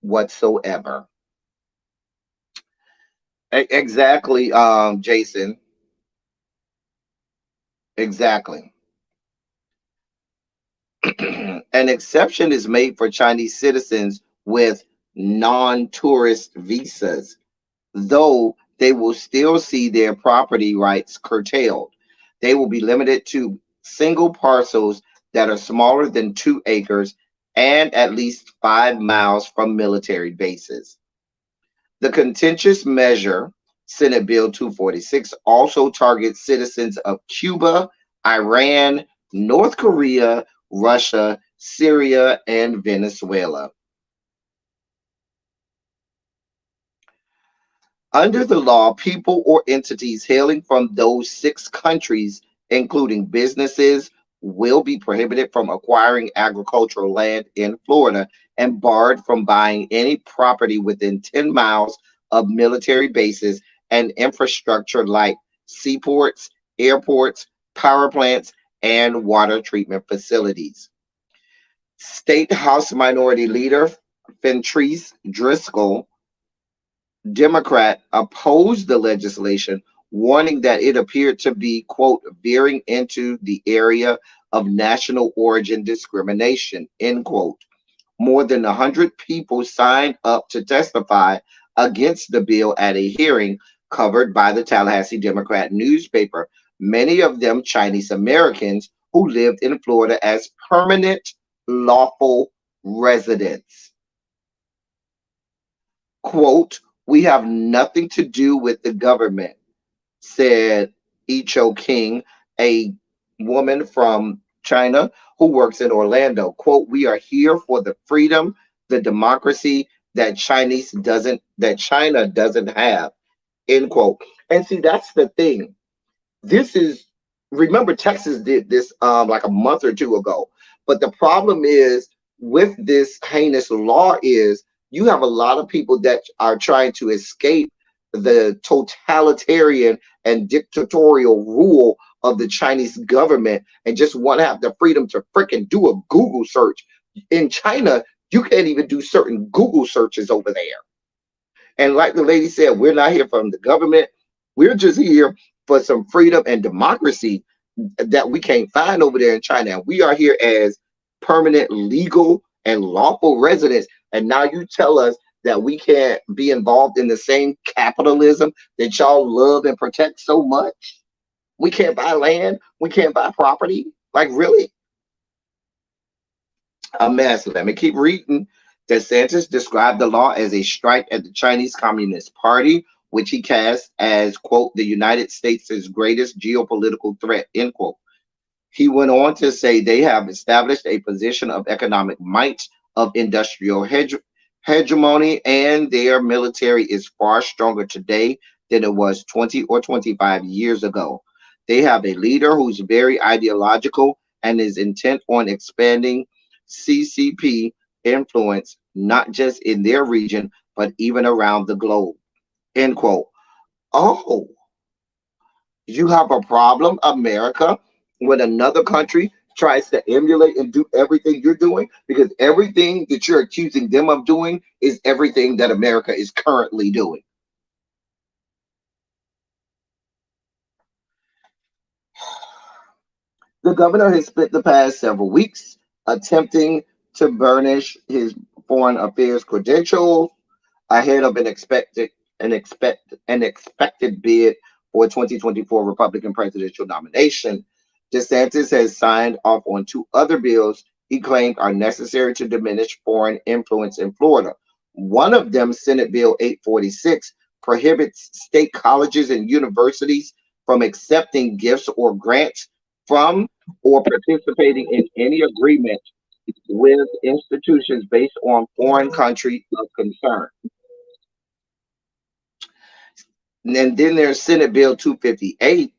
whatsoever. Exactly, Jason. Exactly. An exception is made for Chinese citizens with non-tourist visas, though they will still see their property rights curtailed. They will be limited to single parcels that are smaller than 2 acres and at least 5 miles from military bases. The contentious measure, Senate Bill 246, also targets citizens of Cuba, Iran, North Korea, Russia, Syria, and Venezuela. Under the law, people or entities hailing from those 6 countries, including businesses, will be prohibited from acquiring agricultural land in Florida and barred from buying any property within 10 miles of military bases and infrastructure like seaports, airports, power plants, and water treatment facilities. State House Minority Leader Fentrice Driscoll, Democrat, opposed the legislation, warning that it appeared to be, quote, veering into the area of national origin discrimination, end quote. More than 100 people signed up to testify against the bill at a hearing covered by the Tallahassee Democrat newspaper, many of them Chinese Americans who lived in Florida as permanent lawful residents. Quote, we have nothing to do with the government, said Icho King, a woman from China who works in Orlando. Quote, we are here for the freedom, the democracy that China doesn't have, end quote. And see, that's the thing. This is, remember, Texas did this like a month or two ago. But the problem is with this heinous law is you have a lot of people that are trying to escape the totalitarian and dictatorial rule of the Chinese government and just want to have the freedom to freaking do a Google search. In China, you can't even do certain Google searches over there. And like the lady said, we're not here from the government. We're just here for some freedom and democracy that we can't find over there in China. And we are here as permanent, legal, and lawful residents. And now you tell us that we can't be involved in the same capitalism that y'all love and protect so much? We can't buy land. We can't buy property. Like, really? A mess. Let me keep reading. DeSantis described the law as a strike at the Chinese Communist Party, which he cast as, quote, the United States' greatest geopolitical threat, end quote. He went on to say they have established a position of economic might, of industrial hegemony, and their military is far stronger today than it was 20 or 25 years ago. They have a leader who's very ideological and is intent on expanding CCP influence, not just in their region, but even around the globe, end quote. Oh, you have a problem, America, when another country tries to emulate and do everything you're doing? Because everything that you're accusing them of doing is everything that America is currently doing. The governor has spent the past several weeks attempting to burnish his foreign affairs credentials ahead of an expected bid for a 2024 Republican presidential nomination. DeSantis has signed off on two other bills he claimed are necessary to diminish foreign influence in Florida. One of them, Senate Bill 846, prohibits state colleges and universities from accepting gifts or grants from or participating in any agreement with institutions based on foreign country of concern. And then there's Senate Bill 258,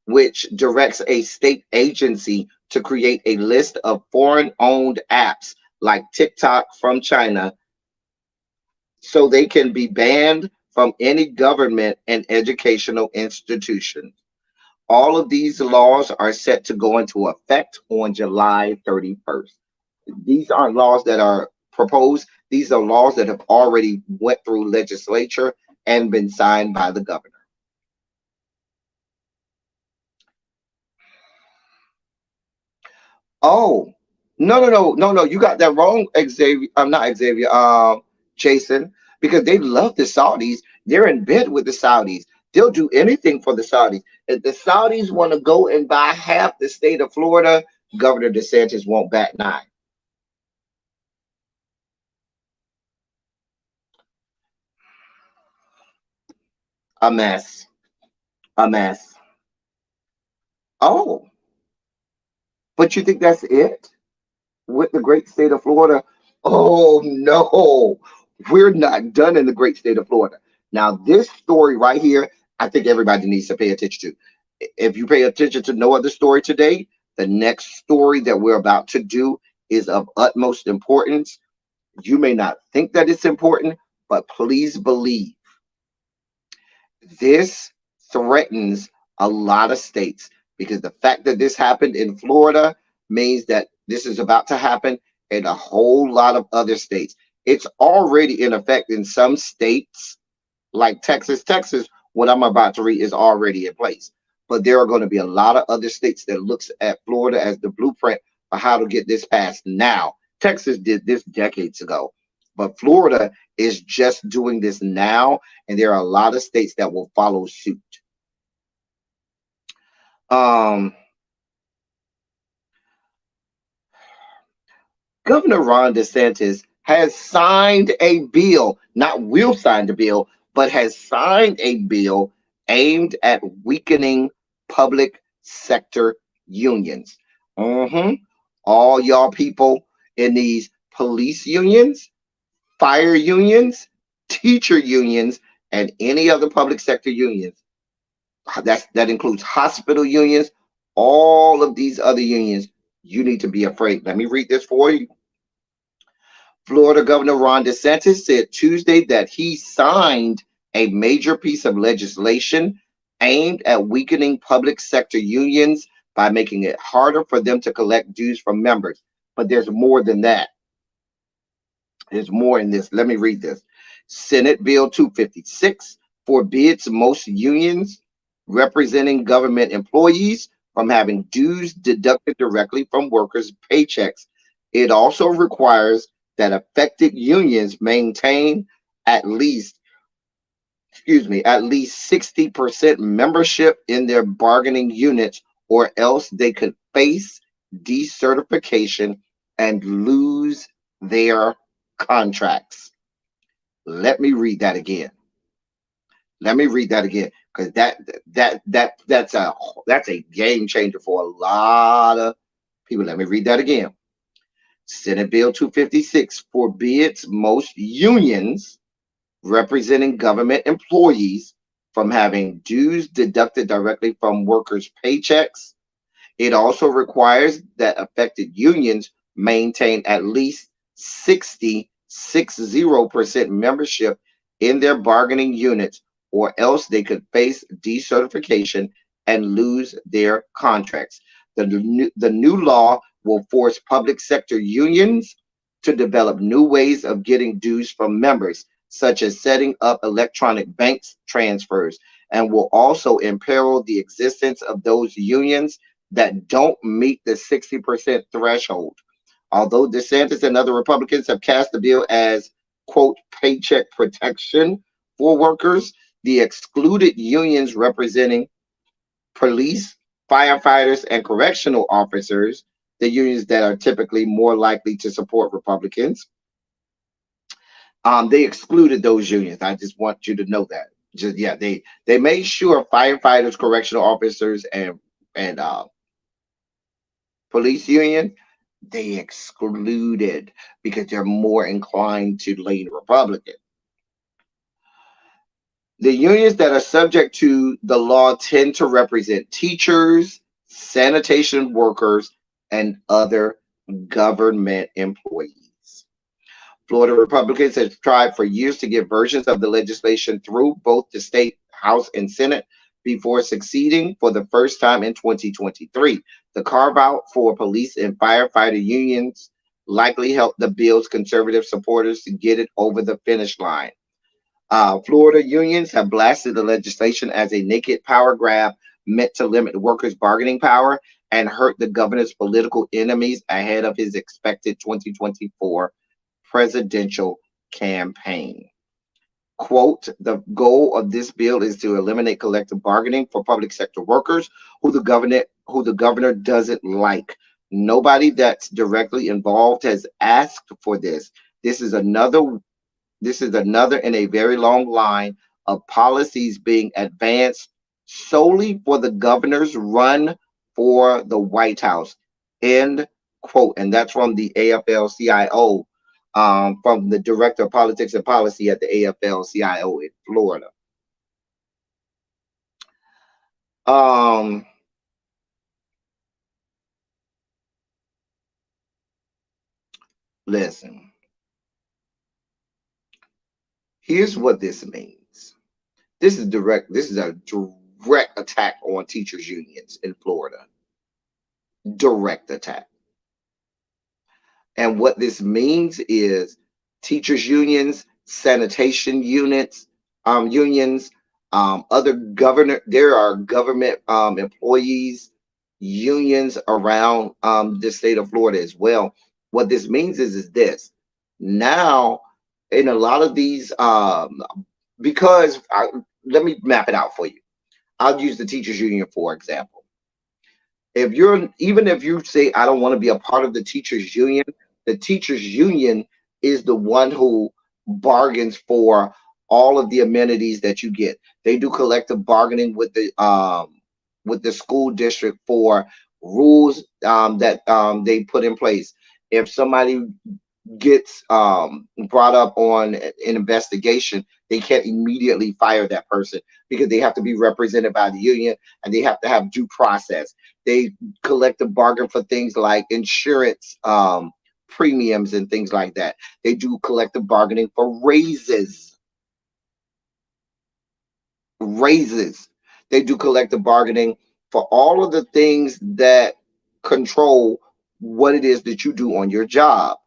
which directs a state agency to create a list of foreign owned apps like TikTok from China so they can be banned from any government and educational institution. All of these laws are set to go into effect on July 31st. These aren't laws that are proposed. These are laws that have already went through legislature and been signed by the governor. Oh, no, no, no, no, no. You got that wrong, Xavier. I'm not Xavier. Jason, because they love the Saudis. They're in bed with the Saudis. They'll do anything for the Saudis. If the Saudis want to go and buy half the state of Florida, Governor DeSantis won't bat an eye. A mess. A mess. Oh, but you think that's it with the great state of Florida? Oh no, we're not done in the great state of Florida. Now, this story right here, I think everybody needs to pay attention to. If you pay attention to no other story today, the next story that we're about to do is of utmost importance. You may not think that it's important, but please believe this threatens a lot of states because the fact that this happened in Florida means that this is about to happen in a whole lot of other states. It's already in effect in some states like Texas. Texas, what I'm about to read is already in place. But there are going to be a lot of other states that looks at Florida as the blueprint for how to get this passed now. Texas did this decades ago, but Florida is just doing this now, and there are a lot of states that will follow suit. Um, Governor Ron DeSantis has signed a bill, not will sign the bill, but has signed a bill aimed at weakening public sector unions. Mhm. All y'all people in these police unions, fire unions, teacher unions, and any other public sector unions. That includes hospital unions, all of these other unions. You need to be afraid. Let me read this for you. Florida Governor Ron DeSantis said Tuesday that he signed a major piece of legislation aimed at weakening public sector unions by making it harder for them to collect dues from members. But there's more than that. There's more in this. Let me read this. Senate Bill 256 forbids most unions representing government employees from having dues deducted directly from workers' paychecks. It also requires that affected unions maintain at least, at least 60% membership in their bargaining units, or else they could face decertification and lose their contracts. Let me read that again. Let me read that again, because that's a game changer for a lot of people. Let me read that again. Senate Bill 256 forbids most unions representing government employees from having dues deducted directly from workers' paychecks. It also requires that affected unions maintain at least 60% membership in their bargaining units, or else they could face decertification and lose their contracts. The new law will force public sector unions to develop new ways of getting dues from members, such as setting up electronic bank transfers, and will also imperil the existence of those unions that don't meet the 60% threshold. Although DeSantis and other Republicans have cast the bill as, quote, paycheck protection for workers, the excluded unions representing police, firefighters, and correctional officers, the unions that are typically more likely to support Republicans, they excluded those unions. I just want you to know that. Just yeah, they made sure firefighters, correctional officers, and police union they excluded because they're more inclined to lean Republican. The unions that are subject to the law tend to represent teachers, sanitation workers, and other government employees. Florida Republicans have tried for years to get versions of the legislation through both the state House and Senate before succeeding for the first time in 2023. The carve out for police and firefighter unions likely helped the bill's conservative supporters to get it over the finish line. Florida unions have blasted the legislation as a naked power grab meant to limit workers' bargaining power and hurt the governor's political enemies ahead of his expected 2024 presidential campaign. Quote, the goal of this bill is to eliminate collective bargaining for public sector workers who the governor doesn't like. Nobody that's directly involved has asked for this. This is another in a very long line of policies being advanced solely for the governor's run for the White House. End quote. And that's from the AFL-CIO, from the Director of Politics and Policy at the AFL-CIO in Florida. Listen. Here's what this means. This is a direct attack on teachers' unions in Florida. Direct attack. And what this means is teachers' unions, sanitation unions, there are government employees, unions around the state of Florida as well. What this means is this. Now, in a lot of these, let me map it out for you. I'll use the teachers union for example. Even if you say I don't want to be a part of the teachers union is the one who bargains for all of the amenities that you get. They do collective bargaining with the school district for rules that they put in place. If somebody gets brought up on an investigation, they can't immediately fire that person because they have to be represented by the union and they have to have due process. They collective bargain for things like insurance premiums and things like that. They do collective bargaining for raises. They do collective bargaining for all of the things that control what it is that you do on your job.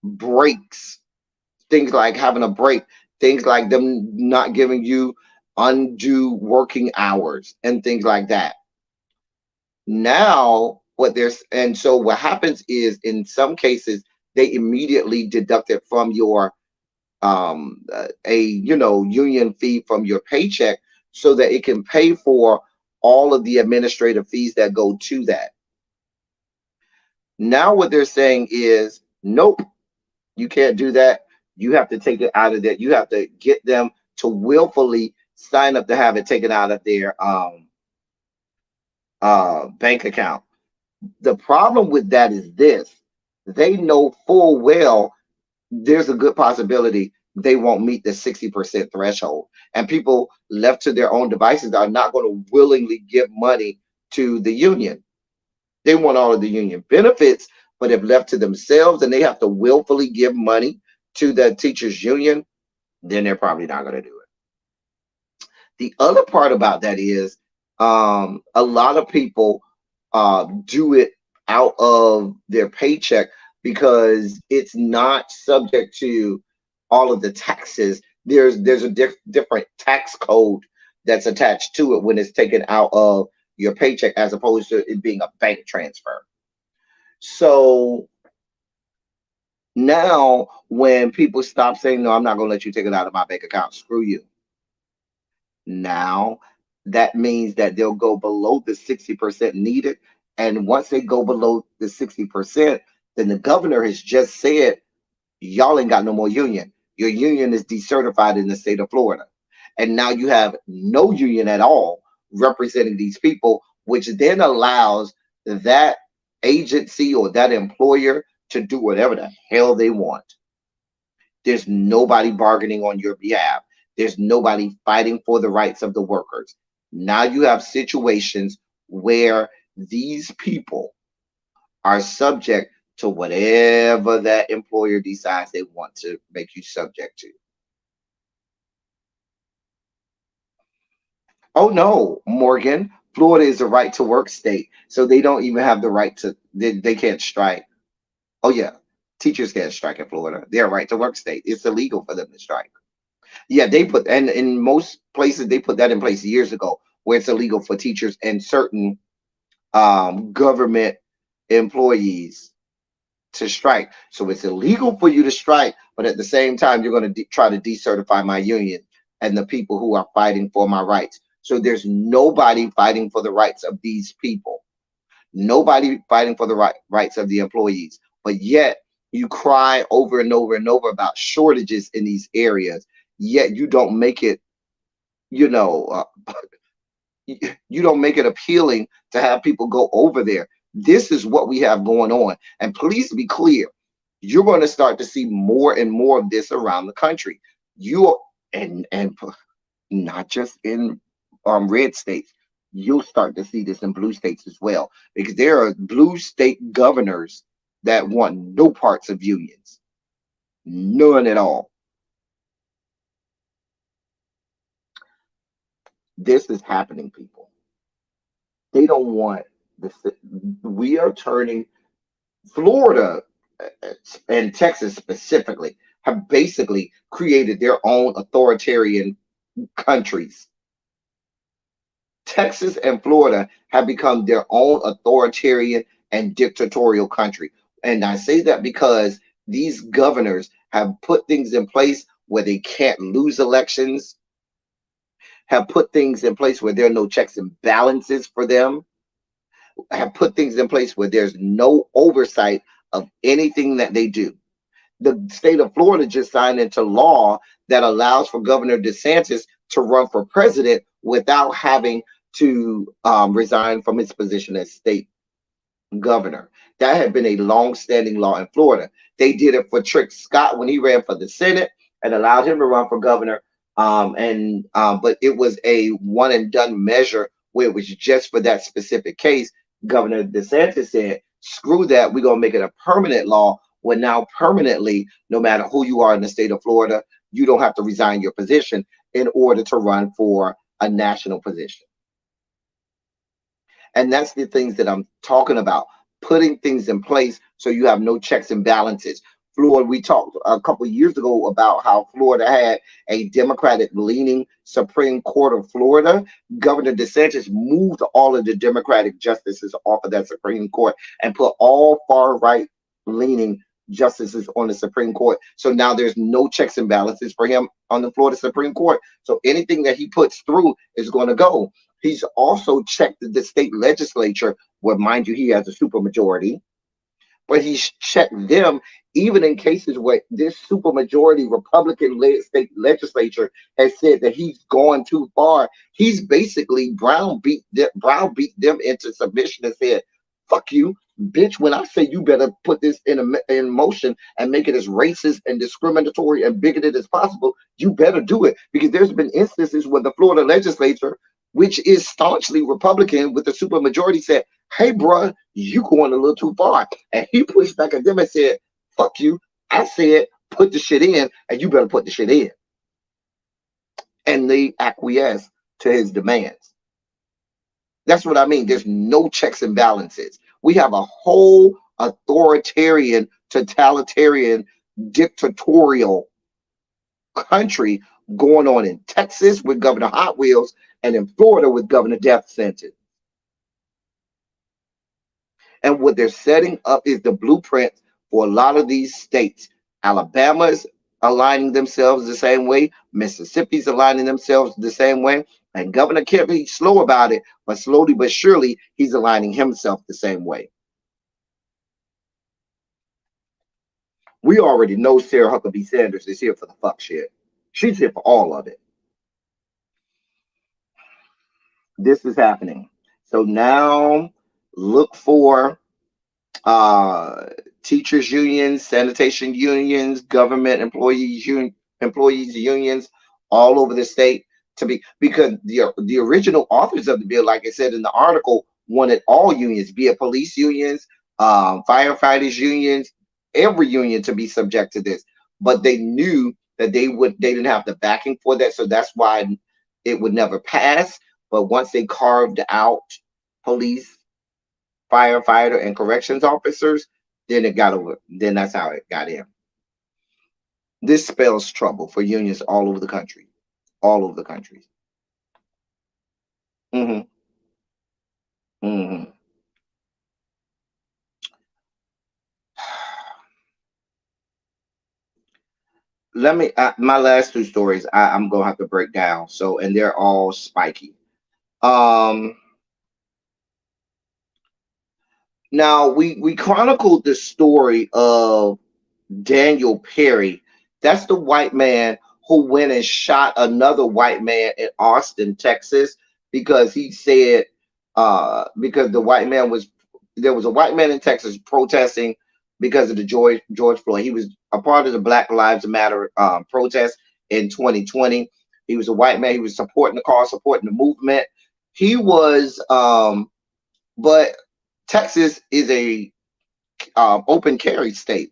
Breaks, things like having a break, things like them not giving you undue working hours and things like that. Now, what happens is in some cases they immediately deduct it from your union fee from your paycheck so that it can pay for all of the administrative fees that go to that. Now what they're saying is, nope, you can't do that. You have to take it out of that. You have to get them to willfully sign up to have it taken out of their bank account. The problem with that is this. They know full well there's a good possibility they won't meet the 60% threshold. And people left to their own devices are not going to willingly give money to the union. They want all of the union benefits, but if left to themselves and they have to willfully give money to the teachers union, then they're probably not going to do it. The other part about that is a lot of people do it out of their paycheck because it's not subject to all of the taxes. There's a different tax code that's attached to it when it's taken out of your paycheck as opposed to it being a bank transfer. So now when people stop saying, no, I'm not going to let you take it out of my bank account, screw you. Now that means that they'll go below the 60% needed. And once they go below the 60%, then the governor has just said, y'all ain't got no more union. Your union is decertified in the state of Florida. And now you have no union at all representing these people, which then allows that agency or that employer to do whatever the hell they want. There's nobody bargaining on your behalf. There's nobody fighting for the rights of the workers. Now you have situations where these people are subject to whatever that employer decides they want to make you subject to. Oh no, Morgan, Florida is a right to work state, so they don't even have the right to, they can't strike. Oh yeah, teachers can't strike in Florida. They're a right to work state. It's illegal for them to strike. Yeah, they put, and in most places they put that in place years ago, where it's illegal for teachers and certain government employees to strike. So it's illegal for you to strike, but at the same time, you're going to try to decertify my union and the people who are fighting for my rights. So there's nobody fighting for the rights of these people, nobody fighting for the rights of the employees. But yet you cry over and over and over about shortages in these areas, yet you don't make it, you know, you don't make it appealing to have people go over there. This is what we have going on. And please be clear, you're going to start to see more and more of this around the country. You and not just in red states. You'll start to see this in blue states as well, because there are blue state governors that want no parts of unions, none at all. This is happening, people. They don't want this. We are turning Florida and Texas specifically have basically created their own authoritarian countries. Texas and Florida have become their own authoritarian and dictatorial country. And I say that because these governors have put things in place where they can't lose elections, have put things in place where there are no checks and balances for them, have put things in place where there's no oversight of anything that they do. The state of Florida just signed into law that allows for Governor DeSantis to run for president without having to resign from his position as state governor. That had been a long-standing law in Florida. They did it for Trick Scott when he ran for the Senate and allowed him to run for governor. But it was a one and done measure where it was just for that specific case. Governor DeSantis said, screw that, we're going to make it a permanent law where now permanently, no matter who you are in the state of Florida, you don't have to resign your position in order to run for a national position. And that's the things that I'm talking about, putting things in place so you have no checks and balances. Florida, we talked a couple of years ago about how Florida had a Democratic leaning Supreme Court of Florida. Governor DeSantis moved all of the Democratic justices off of that Supreme Court and put all far right leaning justices on the Supreme Court. So now there's no checks and balances for him on the Florida Supreme Court. So anything that he puts through is going to go. He's also checked the state legislature, where, mind you, he has a supermajority, but he's checked them even in cases where this supermajority Republican-led state legislature has said that he's gone too far. He's basically browbeat them into submission and said, fuck you, bitch, when I say you better put this in motion and make it as racist and discriminatory and bigoted as possible, you better do it. Because there's been instances where the Florida legislature, which is staunchly Republican with the supermajority, said, hey, bruh, you going a little too far. And he pushed back at them and said, fuck you, I said put the shit in, and you better put the shit in. And they acquiesced to his demands. That's what I mean. There's no checks and balances. We have a whole authoritarian, totalitarian, dictatorial country going on in Texas with Governor Hot Wheels and in Florida with Governor Death Sentence. And what they're setting up is the blueprint for a lot of these states. Alabama's aligning themselves the same way. Mississippi's aligning themselves the same way. And Governor Kemp, he's slow about it, but slowly but surely, he's aligning himself the same way. We already know Sarah Huckabee Sanders is here for the fuck shit. She's here for all of it. This is happening. So now look for teachers unions, sanitation unions, government employees unions all over the state to be, because the original authors of the bill, like I said in the article, wanted all unions, be it police unions, firefighters unions, every union to be subject to this. But they knew that they didn't have the backing for that, so that's why it would never pass. But once they carved out police, firefighter, and corrections officers, then it got over. Then that's how it got in. This spells trouble for unions all over the country, all over the country. Mm-hmm. Mm-hmm. Let me. My last two stories, I'm gonna have to break down. So, and they're all spiky. Um. Now we chronicled the story of Daniel Perry. That's the white man who went and shot another white man in Austin, Texas, because he said because there was a white man in Texas protesting because of the George Floyd. He was a part of the Black Lives Matter protest in 2020. He was a white man. He was supporting the cause, supporting the movement. He was, but Texas is a open carry state.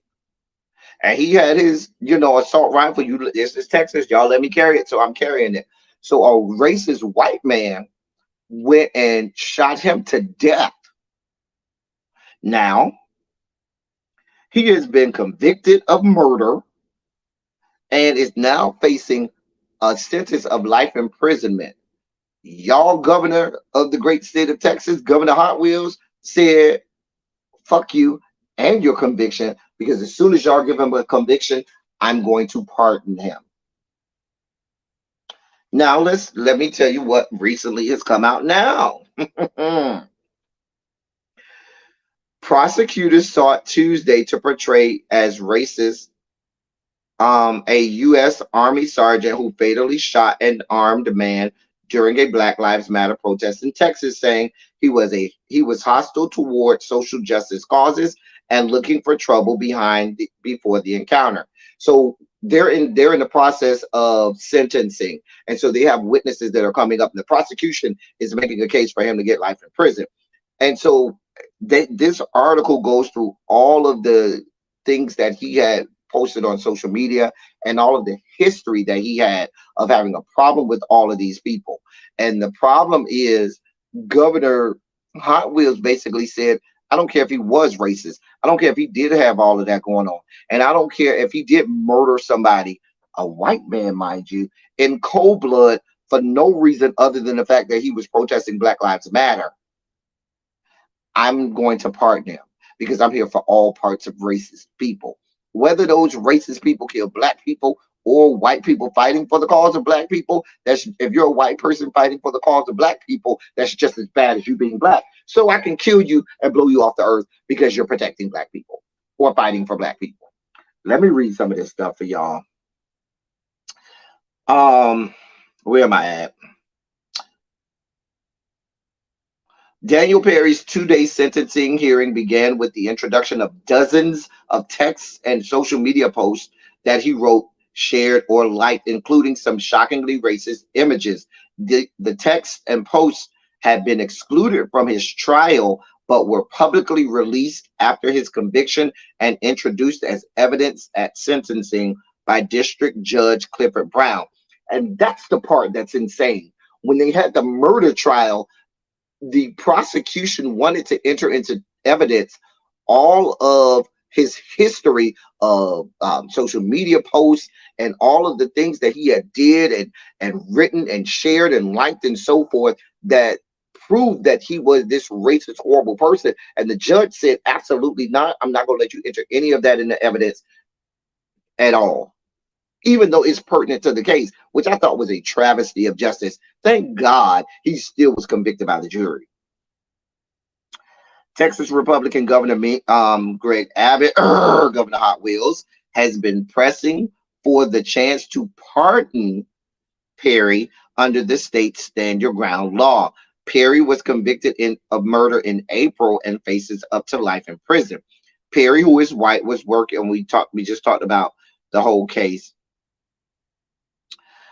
And he had his, assault rifle. This is Texas, y'all. Let me carry it, so I'm carrying it. So a racist white man went and shot him to death. Now he has been convicted of murder and is now facing a sentence of life imprisonment. Y'all, governor of the great state of Texas, Governor Hot Wheels, said, "Fuck you and your conviction, because as soon as y'all give him a conviction, I'm going to pardon him." Now let me tell you what recently has come out now. Prosecutors sought Tuesday to portray as racist a U.S. Army sergeant who fatally shot an armed man during a Black Lives Matter protest in Texas, saying he was hostile toward social justice causes and looking for trouble before the encounter. So they're in the process of sentencing, and so they have witnesses that are coming up, and the prosecution is making a case for him to get life in prison. And so this article goes through all of the things that he had posted on social media and all of the history that he had of having a problem with all of these people. And the problem is Governor Hot Wheels basically said, I don't care if he was racist. I don't care if he did have all of that going on. And I don't care if he did murder somebody, a white man, mind you, in cold blood for no reason other than the fact that he was protesting Black Lives Matter. I'm going to pardon him because I'm here for all parts of racist people. Whether those racist people kill black people or white people fighting for the cause of black people, if you're a white person fighting for the cause of black people, that's just as bad as you being black. So I can kill you and blow you off the earth because you're protecting black people or fighting for black people. Let me read some of this stuff for y'all. Where am I at? Daniel Perry's 2-day sentencing hearing began with the introduction of dozens of texts and social media posts that he wrote, shared, or liked, including some shockingly racist images. The texts and posts had been excluded from his trial, but were publicly released after his conviction and introduced as evidence at sentencing by District Judge Clifford Brown. And that's the part that's insane. When they had the murder trial, the prosecution wanted to enter into evidence all of his history of social media posts and all of the things that he had did and written and shared and liked and so forth that prove that he was this racist, horrible person. And the judge said, absolutely not. I'm not going to let you enter any of that in the evidence at all, even though it's pertinent to the case, which I thought was a travesty of justice. Thank God he still was convicted by the jury. Texas Republican Governor Greg Abbott, Governor Hot Wheels, has been pressing for the chance to pardon Perry under the state's stand your ground law. Perry was convicted of murder in April and faces up to life in prison. Perry, who is white, was working. We just talked about the whole case.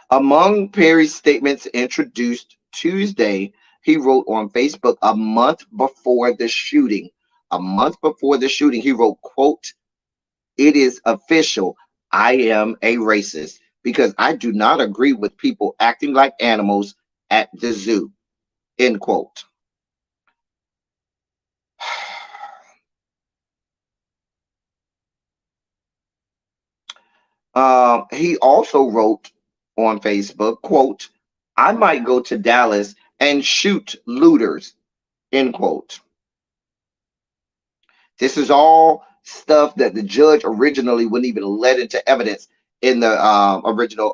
Among Perry's statements introduced Tuesday, he wrote on Facebook a month before the shooting. A month before the shooting, he wrote, quote, "It is official. I am a racist because I do not agree with people acting like animals at the zoo," end quote. He also wrote on Facebook, quote, "I might go to Dallas and shoot looters," end quote. This is all stuff that the judge originally wouldn't even let into evidence in the original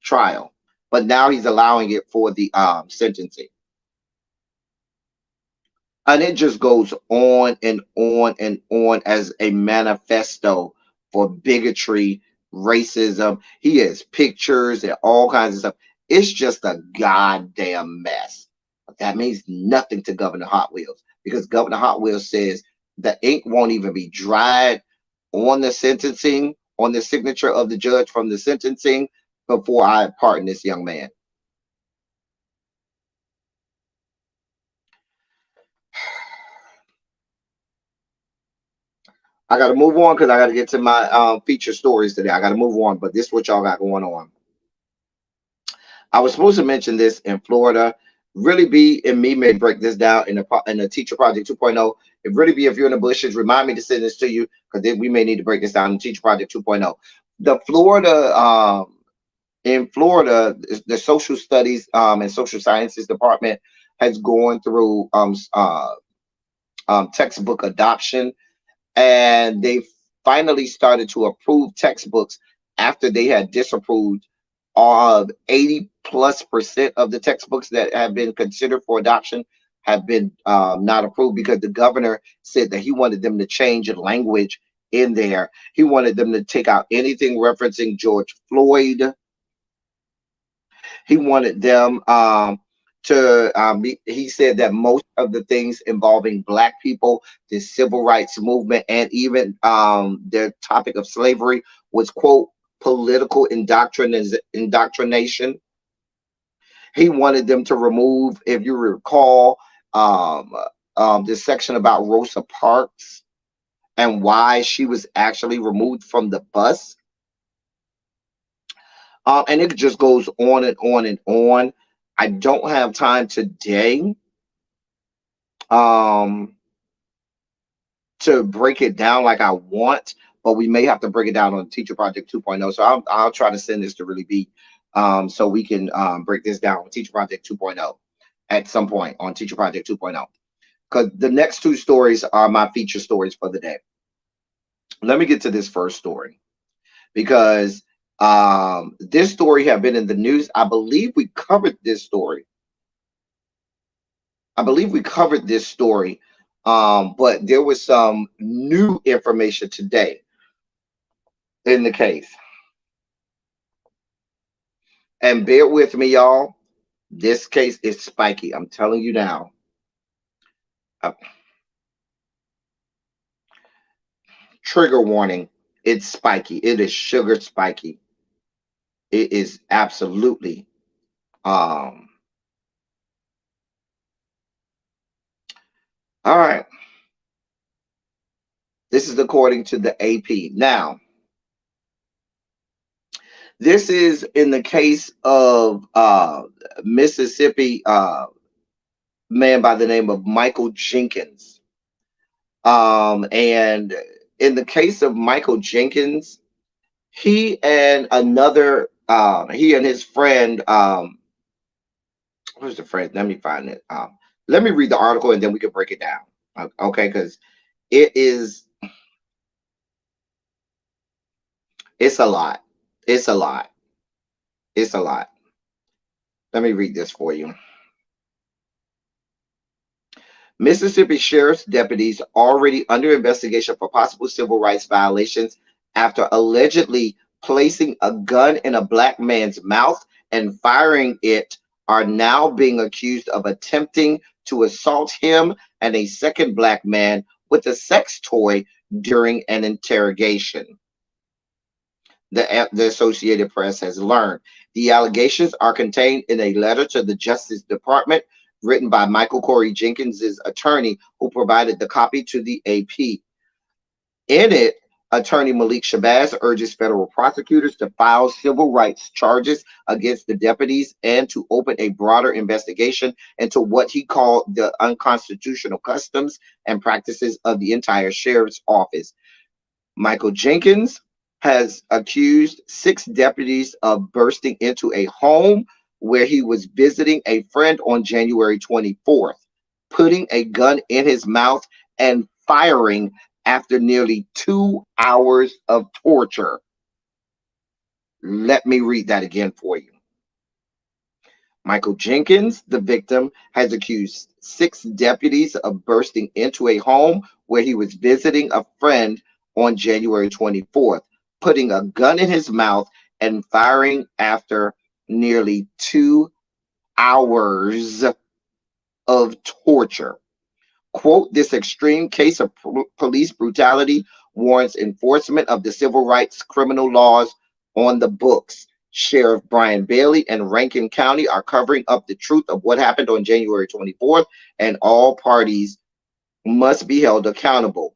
trial, but now he's allowing it for the sentencing. And it just goes on and on and on as a manifesto for bigotry, racism. He has pictures and all kinds of stuff. It's just a goddamn mess. But that means nothing to Governor Hot Wheels, because Governor Hot Wheels says the ink won't even be dried on the sentencing, on the signature of the judge from the sentencing, before I pardon this young man. I got to move on because I got to get to my feature stories today. I got to move on, but this is what y'all got going on. I was supposed to mention this in Florida. Really be, and me may break this down in the Teacher Project 2.0. If really be, if you're in the bushes, remind me to send this to you, because we may need to break this down in Teacher Project 2.0. In Florida, the social studies and social sciences department has gone through textbook adoption, and they finally started to approve textbooks after they had disapproved of 80+% of the textbooks that have been considered for adoption have been not approved, because the governor said that he wanted them to change the language in there. He wanted them to take out anything referencing George Floyd. He wanted them he said that most of the things involving Black people, the civil rights movement, and even the topic of slavery was, quote, political indoctrination. He wanted them to remove, if you recall, this section about Rosa Parks and why she was actually removed from the bus. And it just goes on and on and on. I don't have time today to break it down like I want, but we may have to break it down on Teacher Project 2.0. So I'll try to send this to Really Be, so we can break this down on Teacher Project 2.0 at some point on Teacher Project 2.0. Because the next two stories are my feature stories for the day. Let me get to this first story, because this story had been in the news. I believe we covered this story. But there was some new information today in the case. And bear with me, y'all. This case is spiky. I'm telling you now. Trigger warning. It's spiky. It is sugar spiky. It is absolutely all right. This is according to the AP. Now, this is in the case of Mississippi man by the name of Michael Jenkins. And in the case of Michael Jenkins, he and his friend, where's the friend? Let me find it. Let me read the article and then we can break it down. Okay, because it is it's a lot. It's a lot. It's a lot. Let me read this for you. Mississippi sheriff's deputies already under investigation for possible civil rights violations after allegedly placing a gun in a black man's mouth and firing it are now being accused of attempting to assault him and a second black man with a sex toy during an interrogation. The Associated Press has learned. The allegations are contained in a letter to the Justice Department written by Michael Corey Jenkins' attorney, who provided the copy to the AP. In it, attorney Malik Shabazz urges federal prosecutors to file civil rights charges against the deputies and to open a broader investigation into what he called the unconstitutional customs and practices of the entire sheriff's office. Michael Jenkins has accused 6 deputies of bursting into a home where he was visiting a friend on January 24th, putting a gun in his mouth and firing after nearly 2 hours of torture. Let me read that again for you. Michael Jenkins, the victim, has accused 6 deputies of bursting into a home where he was visiting a friend on January 24th, putting a gun in his mouth and firing after nearly 2 hours of torture. Quote, this extreme case of police brutality warrants enforcement of the civil rights criminal laws on the books. Sheriff Brian Bailey and Rankin County are covering up the truth of what happened on January 24th, and all parties must be held accountable.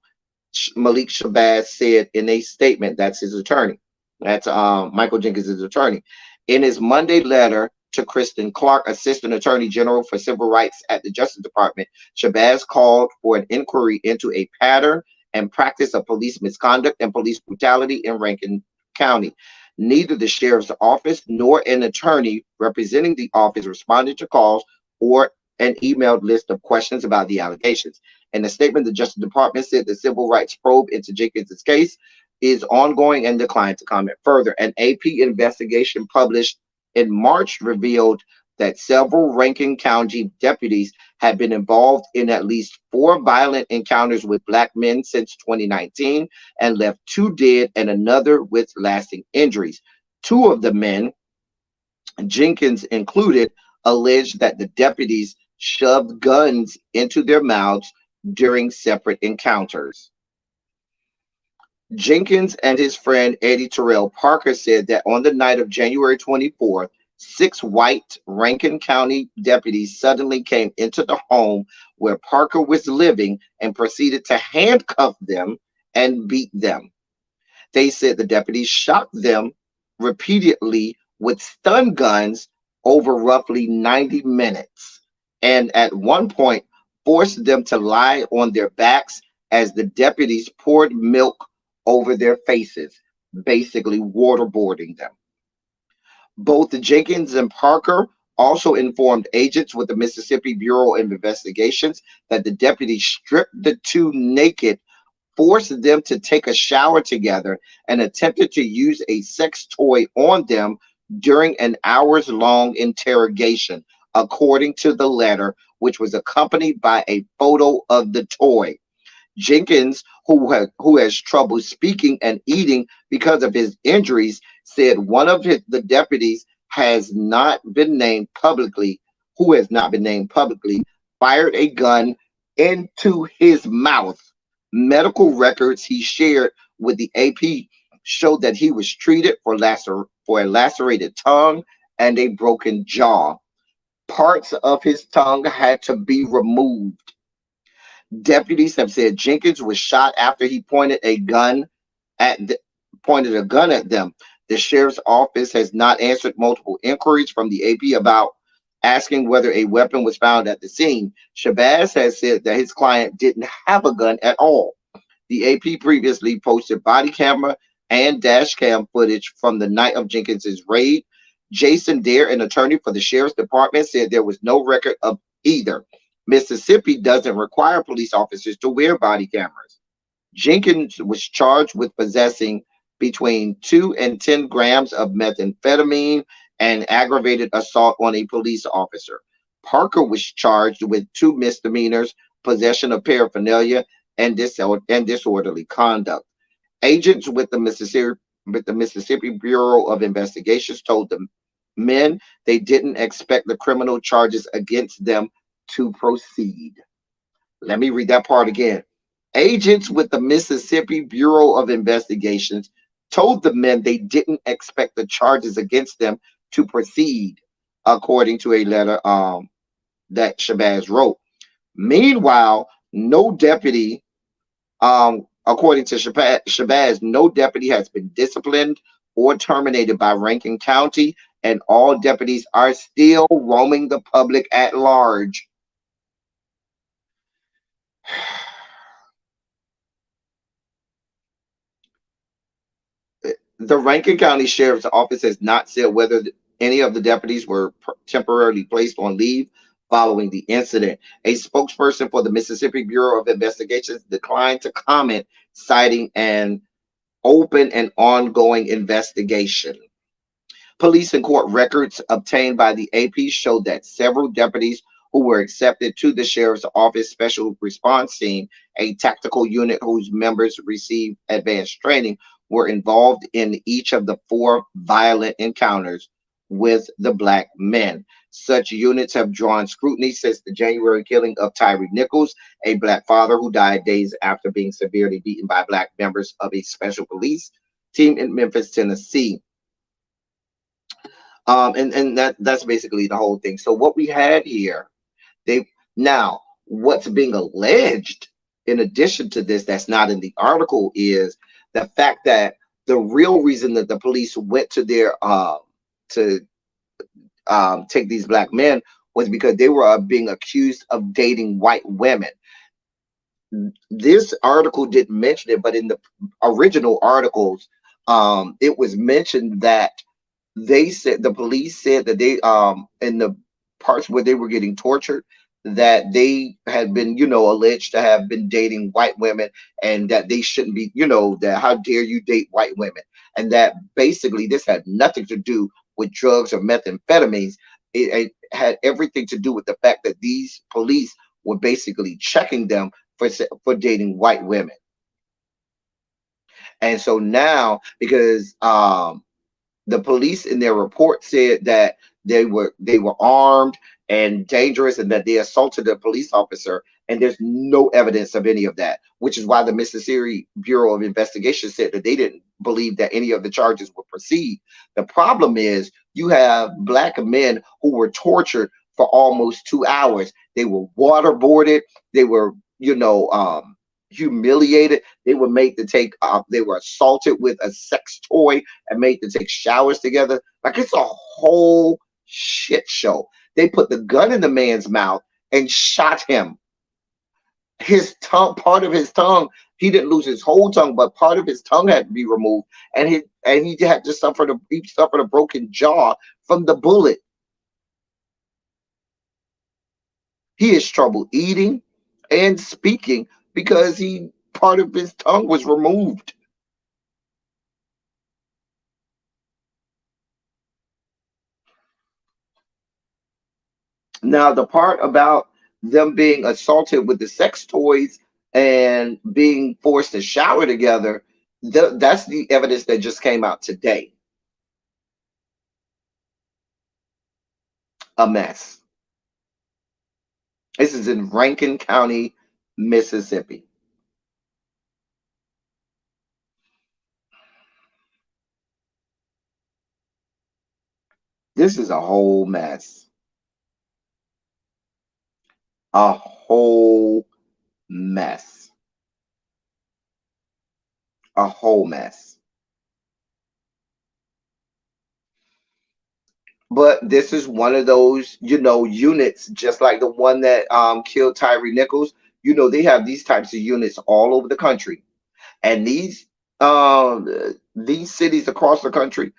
Malik Shabazz said in a statement. That's his attorney. That's Michael Jenkins' attorney. In his Monday letter to Kristen Clark, Assistant Attorney General for Civil Rights at the Justice Department, Shabazz called for an inquiry into a pattern and practice of police misconduct and police brutality in Rankin County. Neither the sheriff's office nor an attorney representing the office responded to calls or an emailed list of questions about the allegations. In a statement, the Justice Department said the civil rights probe into Jenkins' case is ongoing and declined to comment further. An AP investigation published in March revealed that several Rankin County deputies had been involved in at least 4 violent encounters with black men since 2019 and left 2 dead and another with lasting injuries. 2 of the men, Jenkins included, alleged that the deputies shoved guns into their mouths during separate encounters. Jenkins and his friend Eddie Terrell Parker said that on the night of January 24th, 6 white Rankin County deputies suddenly came into the home where Parker was living and proceeded to handcuff them and beat them. They said the deputies shot them repeatedly with stun guns over roughly 90 minutes, and at one point forced them to lie on their backs as the deputies poured milk over their faces, basically waterboarding them. Both Jenkins and Parker also informed agents with the Mississippi Bureau of Investigations that the deputies stripped the 2 naked, forced them to take a shower together, and attempted to use a sex toy on them during an hours-long interrogation, according to the letter, which was accompanied by a photo of the toy. Jenkins, who has trouble speaking and eating because of his injuries, said one of the deputies has not been named publicly, fired a gun into his mouth. Medical records he shared with the AP showed that he was treated for a lacerated tongue and a broken jaw. Parts of his tongue had to be removed. Deputies have said Jenkins was shot after he pointed a gun at them. The sheriff's office has not answered multiple inquiries from the AP about asking whether a weapon was found at the scene. Shabazz has said that his client didn't have a gun at all. The AP previously posted body camera and dash cam footage from the night of Jenkins's raid. Jason Dare, an attorney for the sheriff's department, said there was no record of either. Mississippi doesn't require police officers to wear body cameras. Jenkins was charged with possessing between 2 and 10 grams of methamphetamine and aggravated assault on a police officer. Parker was charged with 2 misdemeanors, possession of paraphernalia, and disorderly conduct. Agents with the Mississippi Bureau of Investigations told the men they didn't expect the criminal charges against them to proceed. Let me read that part again. Agents with the Mississippi Bureau of Investigations told the men they didn't expect the charges against them to proceed, according to a letter that Shabazz wrote. Meanwhile, no deputy, according to Shabazz, no deputy has been disciplined or terminated by Rankin County, and all deputies are still roaming the public at large. The Rankin County Sheriff's Office has not said whether any of the deputies were temporarily placed on leave following the incident. A spokesperson for the Mississippi Bureau of Investigations declined to comment, citing an open and ongoing investigation. Police and court records obtained by the AP showed that several deputies who were accepted to the Sheriff's Office Special Response Team, a tactical unit whose members received advanced training, were involved in each of the 4 violent encounters with the black men. Such units have drawn scrutiny since the January killing of Tyree Nichols, a black father who died days after being severely beaten by black members of a special police team in Memphis, Tennessee. And that's basically the whole thing. So what we had here, now what's being alleged in addition to this that's not in the article is the fact that the real reason that the police went to their to take these black men was because they were being accused of dating white women. This article didn't mention it, but in the original articles, it was mentioned that they said the police said that they in the parts where they were getting tortured, that they had been, alleged to have been dating white women, and that they shouldn't be, that how dare you date white women, and that basically this had nothing to do with drugs or methamphetamines. It had everything to do with the fact that these police were basically checking them for dating white women. And so now, because the police in their report said that they were armed and dangerous, and that they assaulted a police officer, and there's no evidence of any of that, which is why the Mississippi Bureau of Investigation said that they didn't believe that any of the charges would proceed. The problem is you have black men who were tortured for almost 2 hours. They were waterboarded. They were, humiliated. They were made to take they were assaulted with a sex toy and made to take showers together. Like, it's a whole shit show. They put the gun in the man's mouth and shot him. His tongue, part of his tongue, he didn't lose his whole tongue, but part of his tongue had to be removed, and he had to suffer a broken jaw from the bullet. He has trouble eating and speaking because part of his tongue was removed. Now, the part about them being assaulted with the sex toys and being forced to shower together, that's the evidence that just came out today. A mess. This is in Rankin County, Mississippi. This is a whole mess. A whole mess. A whole mess. But this is one of those, units, just like the one that killed Tyree Nichols. They have these types of units all over the country, and these cities across the country,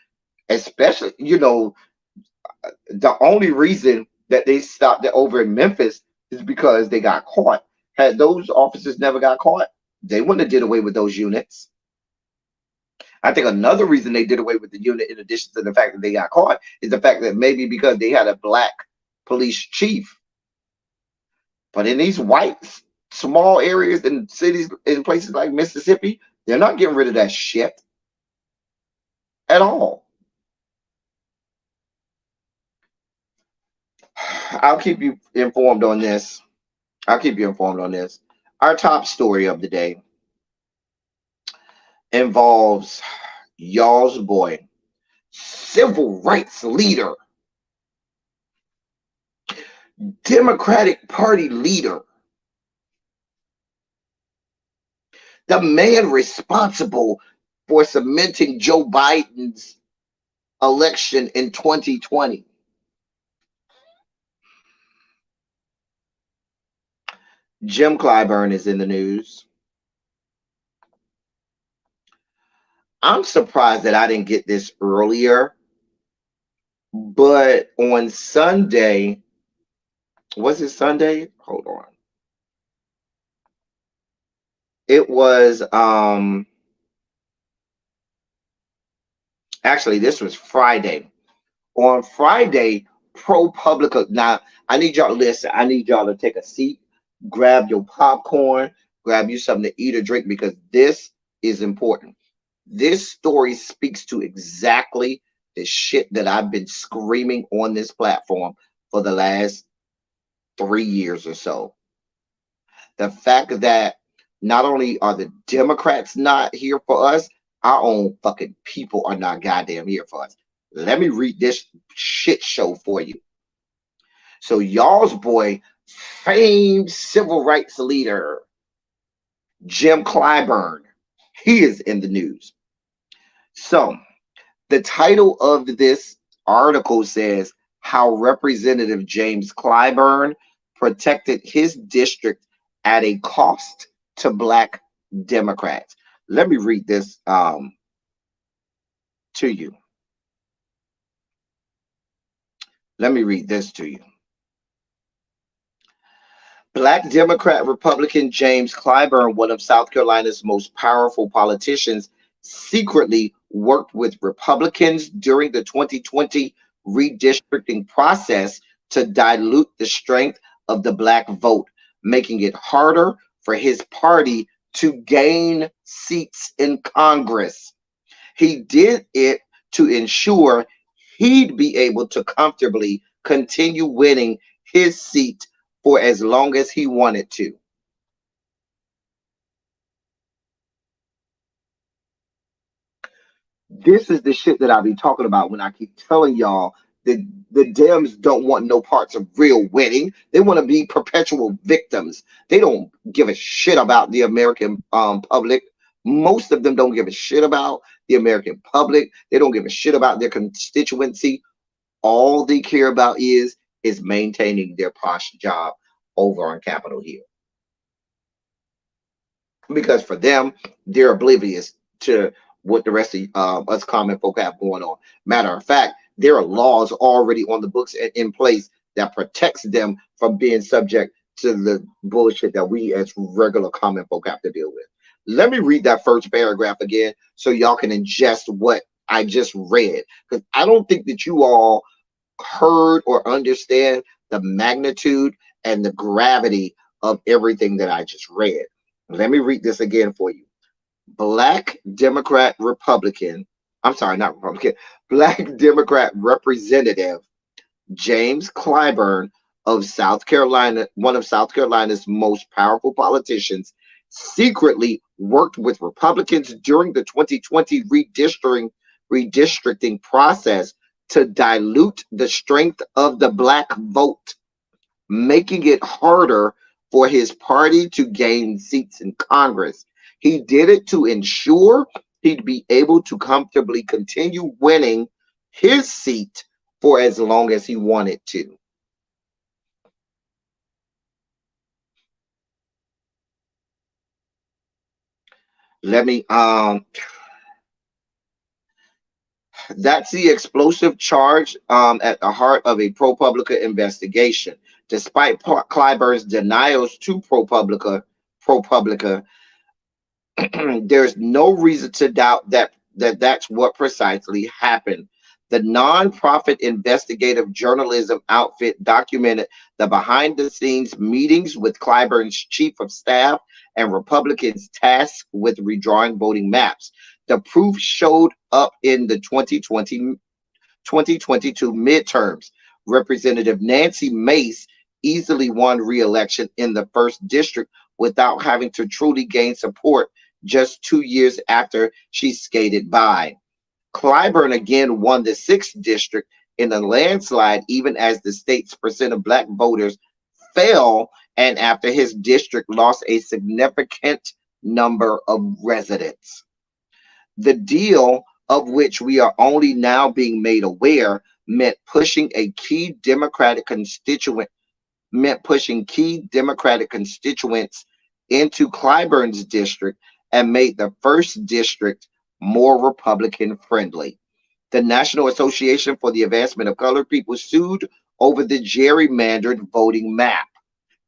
especially, the only reason that they stopped it over in Memphis is because they got caught. Had those officers never got caught, they wouldn't have did away with those units. I think another reason they did away with the unit, in addition to the fact that they got caught, is the fact that maybe because they had a black police chief. But in these white small areas in cities in places like Mississippi, they're not getting rid of that shit at all. I'll keep you informed on this. I'll keep you informed on this. Our top story of the day involves y'all's boy, civil rights leader, Democratic Party leader, the man responsible for cementing Joe Biden's election in 2020. Jim Clyburn is in the news. I'm surprised that I didn't get this earlier, but on Sunday, was it Sunday? Hold on. It was actually this was Friday. On Friday, ProPublica. Now I need y'all to listen. I need y'all to take a seat, grab your popcorn, grab you something to eat or drink, because this is important. This story speaks to exactly the shit that I've been screaming on this platform for the last 3 years or so. The fact that not only are the Democrats not here for us, our own fucking people are not goddamn here for us. Let me read this shit show for you. So y'all's boy, famed civil rights leader, Jim Clyburn, he is in the news. So the title of this article says how Representative James Clyburn protected his district at a cost to Black Democrats. Let me read this to you. Let me read this to you. Black Democrat Republican James Clyburn, one of South Carolina's most powerful politicians, secretly worked with Republicans during the 2020 redistricting process to dilute the strength of the Black vote, making it harder for his party to gain seats in Congress. He did it to ensure he'd be able to comfortably continue winning his seat for as long as he wanted to. This is the shit that I be talking about when I keep telling y'all that the Dems don't want no parts of real winning. They want to be perpetual victims. They don't give a shit about the American public. Most of them don't give a shit about the American public. They don't give a shit about their constituency. All they care about is maintaining their posh job over on Capitol Hill. Because for them, they're oblivious to what the rest of us common folk have going on. Matter of fact, there are laws already on the books and in place that protects them from being subject to the bullshit that we as regular common folk have to deal with. Let me read that first paragraph again so y'all can ingest what I just read, because I don't think that you all heard or understand the magnitude and the gravity of everything that I just read. Let me read this again for you. Black Democrat Republican, I'm sorry, not Republican, Black Democrat Representative James Clyburn of South Carolina, one of South Carolina's most powerful politicians, secretly worked with Republicans during the 2020 redistricting process to dilute the strength of the Black vote, making it harder for his party to gain seats in Congress. He did it to ensure he'd be able to comfortably continue winning his seat for as long as he wanted to. Let me that's the explosive charge at the heart of a ProPublica investigation. Despite Clyburn's denials to ProPublica, there's no reason to doubt that's what precisely happened. The nonprofit investigative journalism outfit documented the behind the scenes meetings with Clyburn's chief of staff and Republicans tasked with redrawing voting maps. The proof showed up in the 2022 midterms. Representative Nancy Mace easily won re-election in the first district without having to truly gain support just 2 years after she skated by. Clyburn again won the 6th district in a landslide, even as the state's percent of black voters fell and after his district lost a significant number of residents. The deal, of which we are only now being made aware, meant pushing key Democratic constituents into Clyburn's district and made the first district more Republican friendly. The National Association for the Advancement of Colored People sued over the gerrymandered voting map.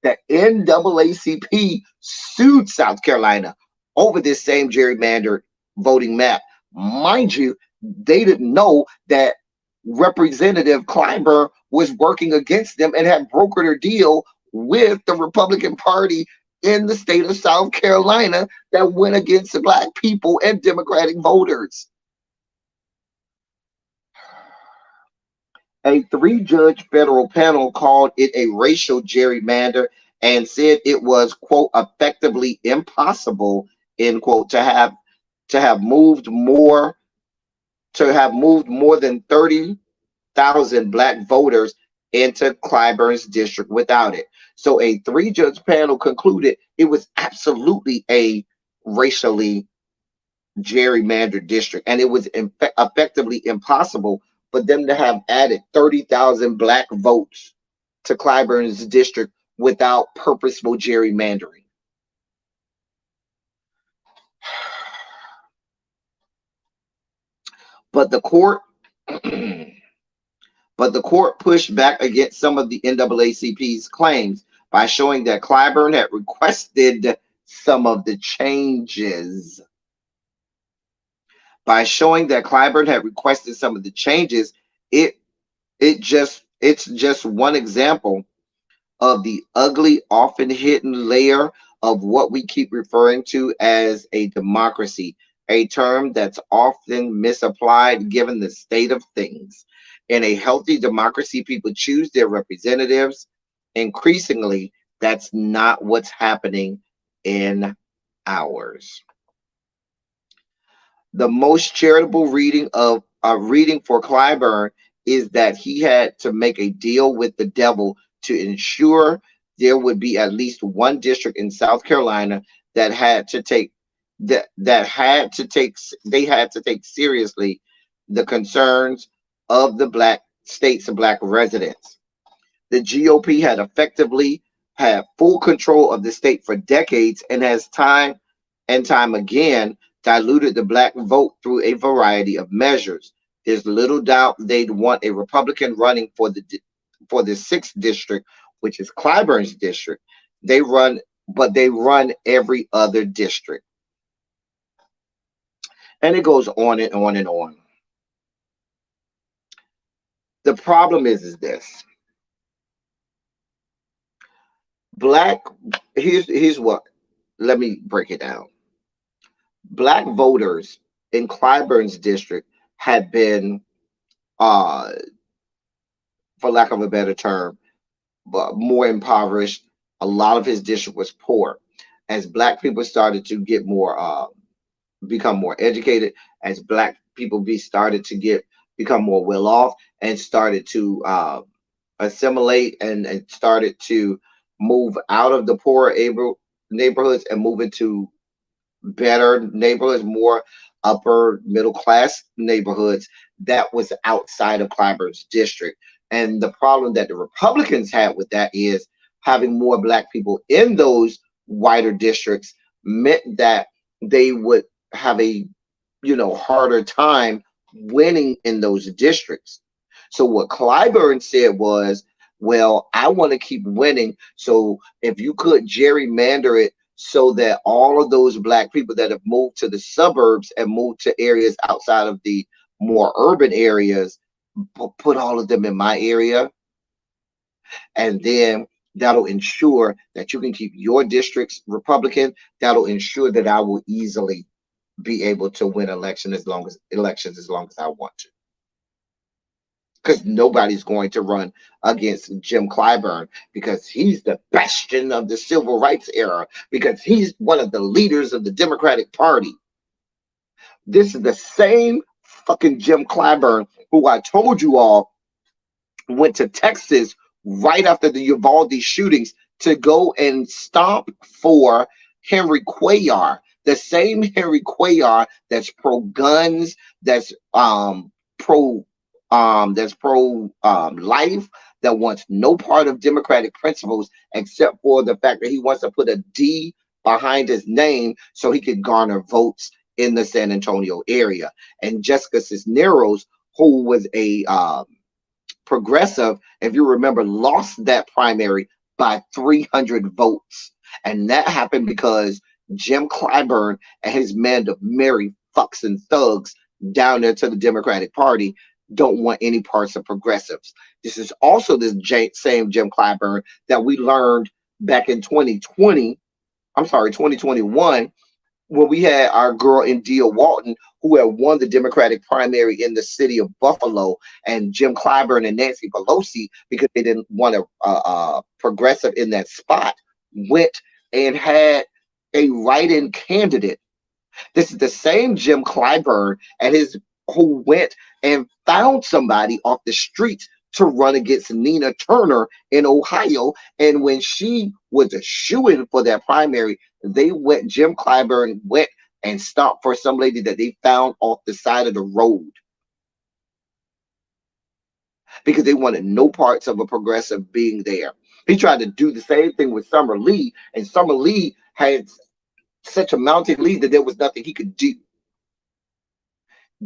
The NAACP sued South Carolina over this same gerrymandered voting map. Mind you, they didn't know that Representative Clyburn was working against them and had brokered a deal with the Republican Party in the state of South Carolina that went against the black people and Democratic voters. A 3-judge federal panel called it a racial gerrymander and said it was, quote, effectively impossible, end quote, to have moved more than 30,000 black voters into Clyburn's district without it. So a 3-judge panel concluded it was absolutely a racially gerrymandered district, and it was effectively impossible for them to have added 30,000 black votes to Clyburn's district without purposeful gerrymandering. But the court pushed back against some of the NAACP's claims by showing that Clyburn had requested some of the changes. It's just one example of the ugly, often hidden layer of what we keep referring to as a democracy, a term that's often misapplied given the state of things. In a healthy democracy, people choose their representatives. Increasingly, that's not what's happening in ours. The most charitable reading for Clyburn is that he had to make a deal with the devil to ensure there would be at least one district in South Carolina that had to take seriously the concerns of the black state's black residents. The GOP had effectively had full control of the state for decades and has time and time again diluted the black vote through a variety of measures. There's little doubt they'd want a Republican running for the 6th district, which is Clyburn's district. They run every other district. And it goes on and on and on. The problem is this. Here's what, let me break it down. Black voters in Clyburn's district had been, for lack of a better term, but more impoverished. A lot of his district was poor. As black people started to get become more educated, as black people started to become more well off and started to assimilate and started to move out of the poorer neighborhoods and move into better neighborhoods, more upper middle class neighborhoods, that was outside of Clyburn's district. And the problem that the Republicans had with that is having more black people in those wider districts meant that they would have a harder time winning in those districts. So what Clyburn said was, Well, I want to keep winning. So if you could gerrymander it so that all of those black people that have moved to the suburbs and moved to areas outside of the more urban areas, put all of them in my area, and then that'll ensure that you can keep your districts Republican. That'll ensure that I will easily be able to win elections as long as I want to. Because nobody's going to run against Jim Clyburn because he's the bastion of the civil rights era, because he's one of the leaders of the Democratic Party. This is the same fucking Jim Clyburn who I told you all went to Texas right after the Uvalde shootings to go and stomp for Henry Cuellar, the same Henry Cuellar that's pro guns, pro life, that wants no part of democratic principles except for the fact that he wants to put a D behind his name so he could garner votes in the San Antonio area. And Jessica Cisneros, who was a progressive, if you remember, lost that primary by 300 votes. And that happened because Jim Clyburn and his men of merry fucks and thugs down there to the Democratic Party don't want any parts of progressives. This is also this same Jim Clyburn that we learned back in 2021, when we had our girl India Walton, who had won the Democratic primary in the city of Buffalo, and Jim Clyburn and Nancy Pelosi, because they didn't want a progressive in that spot, went and had a write-in candidate. This is the same Jim Clyburn who went and found somebody off the streets to run against Nina Turner in Ohio. And when she was a shoo-in for that primary, Jim Clyburn went and stopped for some lady that they found off the side of the road, because they wanted no parts of a progressive being there. He tried to do the same thing with Summer Lee, and Summer Lee had such a mounted lead that there was nothing he could do.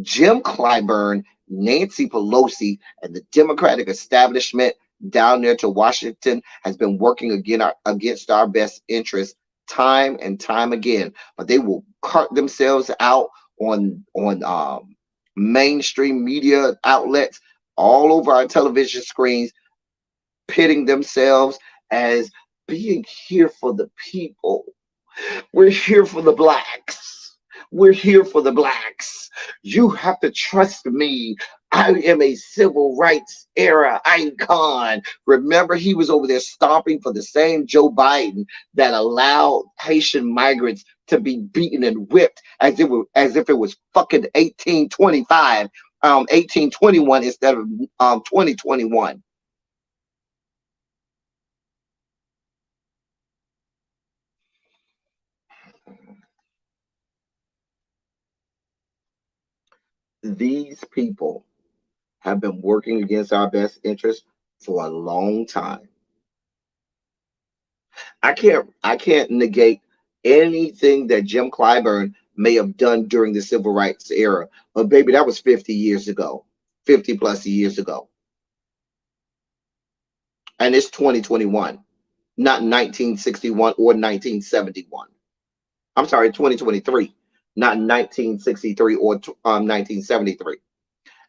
Jim Clyburn, Nancy Pelosi, and the Democratic establishment down there to Washington has been working against our best interests time and time again. But they will cut themselves out on mainstream media outlets all over our television screens, pitting themselves as being here for the people. We're here for the blacks. We're here for the blacks. You have to trust me. I am a civil rights era icon. Remember, he was over there stomping for the same Joe Biden that allowed Haitian migrants to be beaten and whipped as if it was fucking 1821 instead of 2021. These people have been working against our best interests for a long time. I can't negate anything that Jim Clyburn may have done during the civil rights era, but baby, that was 50 years ago, 50 plus years ago. And it's 2021, not 1961 or 1971. I'm sorry, 2023, not 1963 or 1973.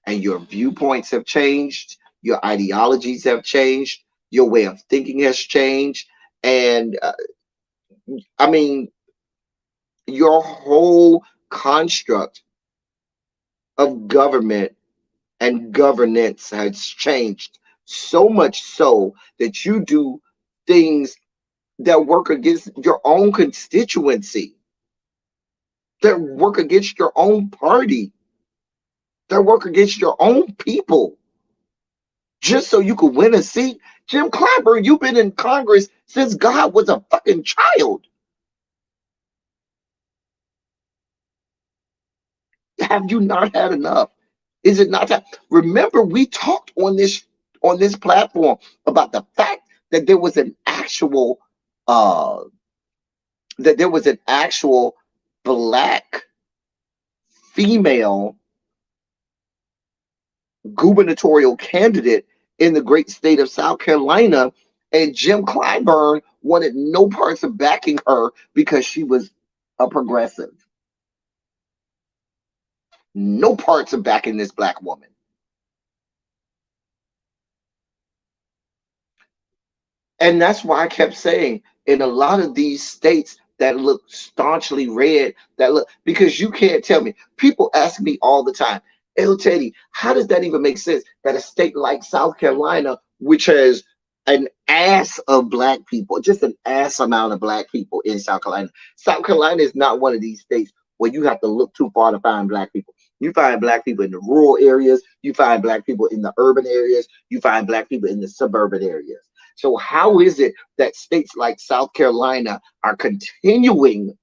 And your viewpoints have changed, your ideologies have changed, your way of thinking has changed, and I mean, your whole construct of government and governance has changed, so much so that you do things that work against your own constituency, that work against your own party, that work against your own people, just so you could win a seat. Jim Clyburn, you've been in Congress since God was a fucking child. Have you not had enough? Is it not time? Remember, we talked on this platform about the fact that there was an actual black female gubernatorial candidate in the great state of South Carolina, and Jim Clyburn wanted no parts of backing her because she was a progressive. No parts of backing this black woman. And that's why I kept saying in a lot of these states that look staunchly red, that look, because you can't tell me. People ask me all the time, El Teddy, how does that even make sense that a state like South Carolina, which has an ass of black people, just an ass amount of black people in South Carolina is not one of these states where you have to look too far to find black people. You find black people in the rural areas, you find black people in the urban areas, you find black people in the suburban areas. So how is it that states like South Carolina are continuing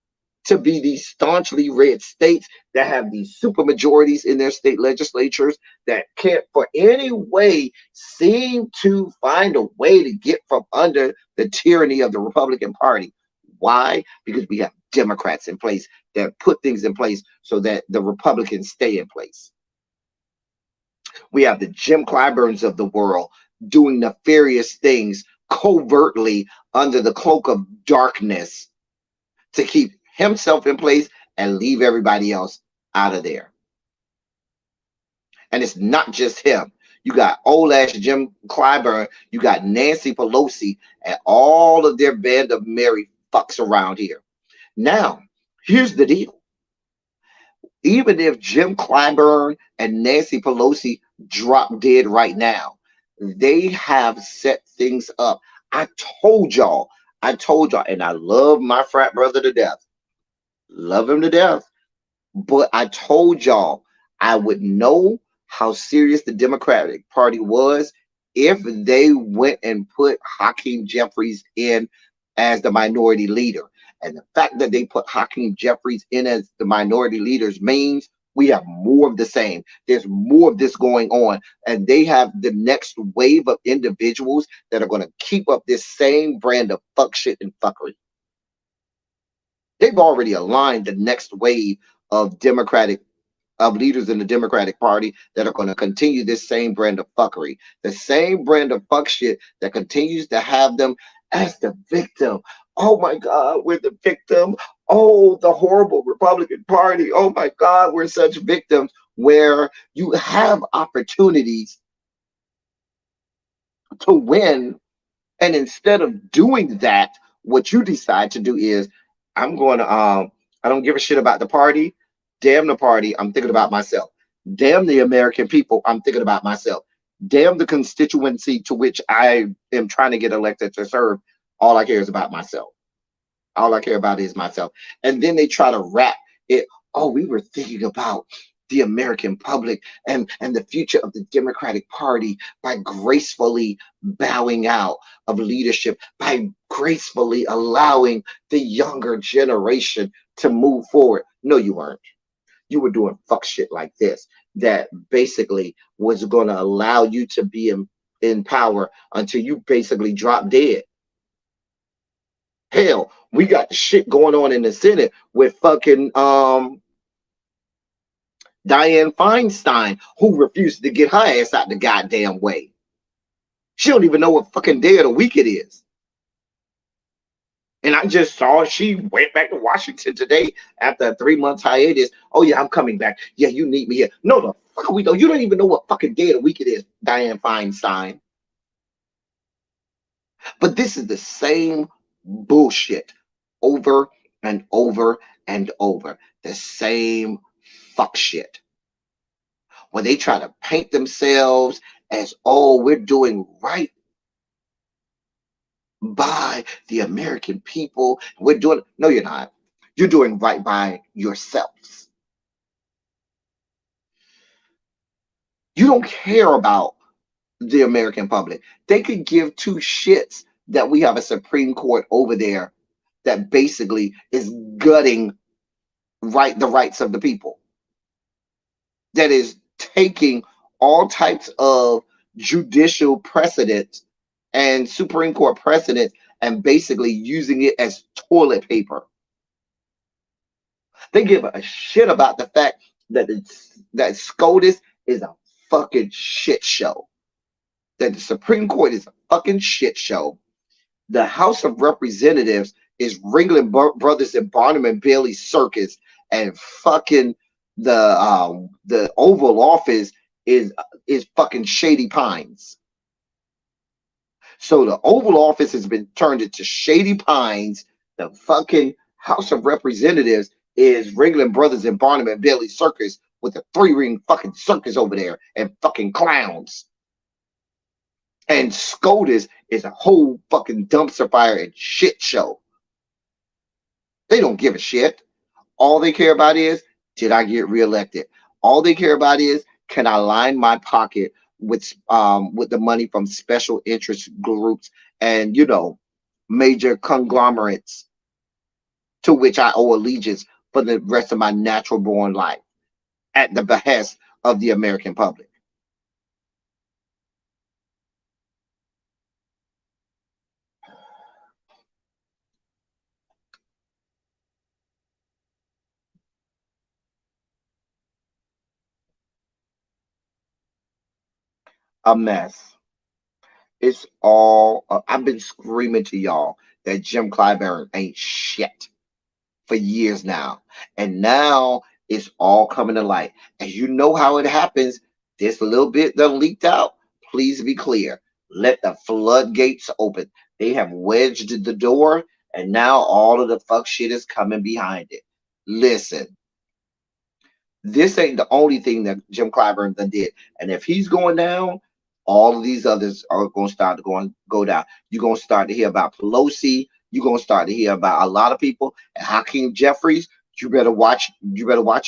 to be these staunchly red states that have these super majorities in their state legislatures that can't for any way seem to find a way to get from under the tyranny of the Republican Party? Why? Because we have Democrats in place that put things in place so that the Republicans stay in place. We have the Jim Clyburns of the world doing nefarious things covertly under the cloak of darkness to keep himself in place and leave everybody else out of there. And it's not just him. You got old ass Jim Clyburn, you got Nancy Pelosi, and all of their band of merry fucks around here. Now, here's the deal. Even if Jim Clyburn and Nancy Pelosi drop dead right now, they have set things up. I told y'all, and I love my frat brother to death. Love him to death. But I told y'all I would know how serious the Democratic Party was if they went and put Hakeem Jeffries in as the minority leader. And the fact that they put Hakeem Jeffries in as the minority leaders means we have more of the same. There's more of this going on. And they have the next wave of individuals that are going to keep up this same brand of fuck shit and fuckery. They've already aligned the next wave of leaders in the Democratic Party that are going to continue this same brand of fuckery, the same brand of fuck shit that continues to have them as the victim. Oh my God, we're the victim. Oh, the horrible Republican Party. Oh my God, we're such victims, where you have opportunities to win. And instead of doing that, what you decide to do is, I'm going to, I don't give a shit about the party. Damn the party. I'm thinking about myself. Damn the American people. I'm thinking about myself. Damn the constituency to which I am trying to get elected to serve. All I care is about myself. All I care about is myself. And then they try to wrap it. Oh, we were thinking about the American public and the future of the Democratic Party by gracefully bowing out of leadership, by gracefully allowing the younger generation to move forward. No, you weren't. You were doing fuck shit like this that basically was going to allow you to be in power until you basically drop dead. Hell, we got shit going on in the Senate with fucking Dianne Feinstein, who refused to get her ass out the goddamn way. She don't even know what fucking day of the week it is. And I just saw she went back to Washington today after a 3-month hiatus. Oh yeah, I'm coming back. Yeah, you need me here. No, the fuck we don't. You don't even know what fucking day of the week it is, Dianne Feinstein. But this is the same bullshit over and over and over. The same fuck shit. When they try to paint themselves as, oh, we're doing right by the American people. We're doing, no, you're not. You're doing right by yourselves. You don't care about the American public. They could give two shits that we have a Supreme Court over there that basically is gutting the rights of the people. That is taking all types of judicial precedents and Supreme Court precedents and basically using it as toilet paper. They give a shit about the fact that SCOTUS is a fucking shit show. that the Supreme Court is a fucking shit show. The House of Representatives is Ringling Brothers and Barnum and Bailey Circus, and fucking the Oval Office is fucking Shady Pines. So the Oval Office has been turned into Shady Pines. The fucking House of Representatives is Ringling Brothers and Barnum and Bailey Circus with a 3-ring fucking circus over there and fucking clowns. And SCOTUS is a whole fucking dumpster fire and shit show. They don't give a shit. All they care about is, did I get reelected? All they care about is, can I line my pocket with the money from special interest groups and, you know, major conglomerates to which I owe allegiance for the rest of my natural born life at the behest of the American public. A mess. It's all, I've been screaming to y'all that Jim Clyburn ain't shit for years now. And now it's all coming to light. And you know how it happens. This little bit that leaked out, please be clear. Let the floodgates open. They have wedged the door, and now all of the fuck shit is coming behind it. Listen, this ain't the only thing that Jim Clyburn done did. And if he's going down, all of these others are going to start to go down. You're going to start to hear about Pelosi. You're going to start to hear about a lot of people. And Hakeem Jeffries, you better watch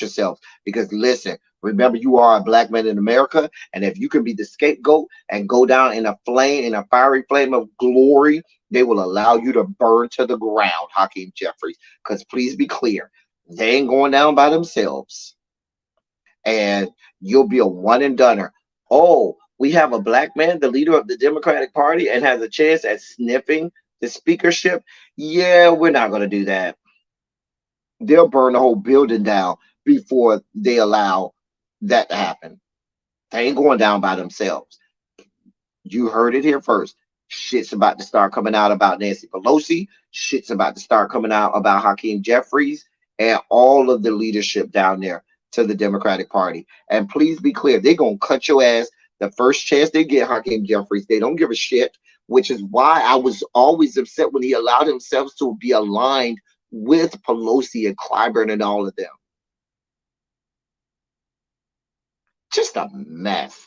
yourself. Because listen, remember, you are a black man in America. And if you can be the scapegoat and go down in a fiery flame of glory, they will allow you to burn to the ground, Hakeem Jeffries. Because please be clear, they ain't going down by themselves. And you'll be a one and doneer. Oh, we have a black man, the leader of the Democratic Party, and has a chance at sniffing the speakership. Yeah, we're not going to do that. They'll burn the whole building down before they allow that to happen. They ain't going down by themselves. You heard it here first. Shit's about to start coming out about Nancy Pelosi. Shit's about to start coming out about Hakeem Jeffries and all of the leadership down there to the Democratic Party. And please be clear, they're going to cut your ass the first chance they get, Hakeem Jeffries. They don't give a shit, which is why I was always upset when he allowed himself to be aligned with Pelosi and Clyburn and all of them. Just a mess.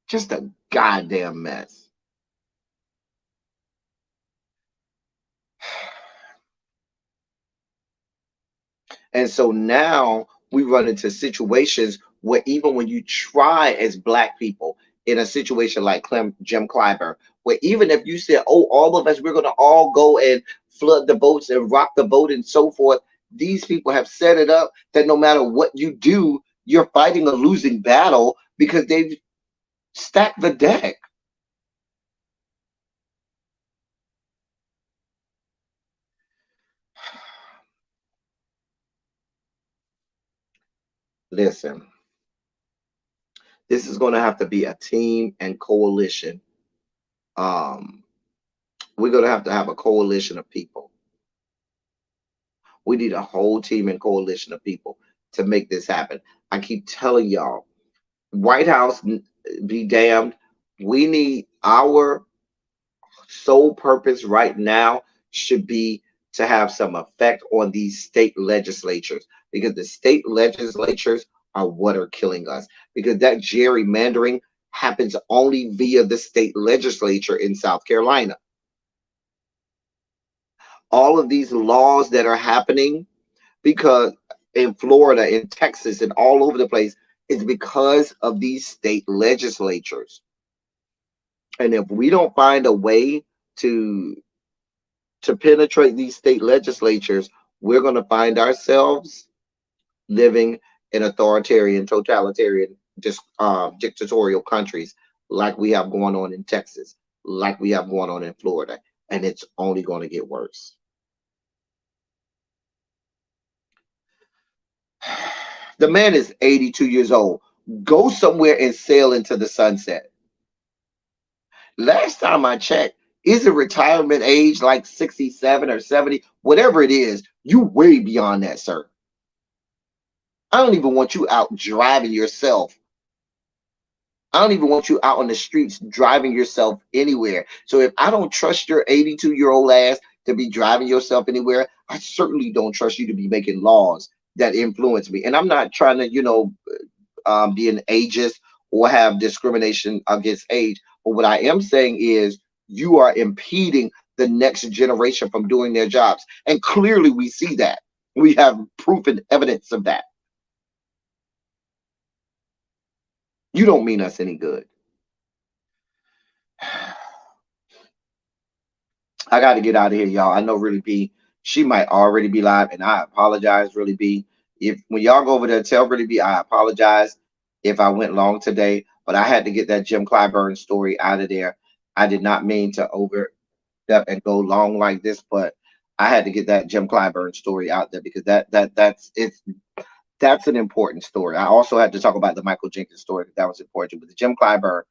Just a goddamn mess. And so now we run into situations where even when you try as black people in a situation like Jim Clyburn, where even if you said, oh, all of us, we're going to all go and flood the boats and rock the boat and so forth, these people have set it up that no matter what you do, you're fighting a losing battle because they've stacked the deck. Listen, this is going to have to be a team and coalition. We're going to have a coalition of people. We need a whole team and coalition of people to make this happen. I keep telling y'all, White House be damned. We need our sole purpose right now should be to have some effect on these state legislatures, because the state legislatures are what are killing us, because that gerrymandering happens only via the state legislature in South Carolina. All of these laws that are happening because in Florida, in Texas, and all over the place, is because of these state legislatures. And if we don't find a way to penetrate these state legislatures, we're going to find ourselves living in authoritarian, totalitarian, dictatorial countries like we have going on in Texas, like we have going on in Florida, and it's only going to get worse. The man is 82 years old. Go somewhere and sail into the sunset. Last time I checked, is it retirement age like 67 or 70? Whatever it is, you way beyond that, sir. I don't even want you out driving yourself. I don't even want you out on the streets driving yourself anywhere. So if I don't trust your 82-year-old ass to be driving yourself anywhere, I certainly don't trust you to be making laws that influence me. And I'm not trying to, be an ageist or have discrimination against age. But what I am saying is you are impeding the next generation from doing their jobs. And clearly we see that. We have proof and evidence of that. You don't mean us any good. I got to get out of here, y'all. I know Really B, she might already be live, and I apologize, Really B. If when y'all go over there, tell Really B I apologize if I went long today, but I had to get that Jim Clyburn story out of there. I did not mean to overstep and go long like this, but I had to get that Jim Clyburn story out there because that's an important story. I also had to talk about the Michael Jenkins story because that was important, but the Jim Clyburn,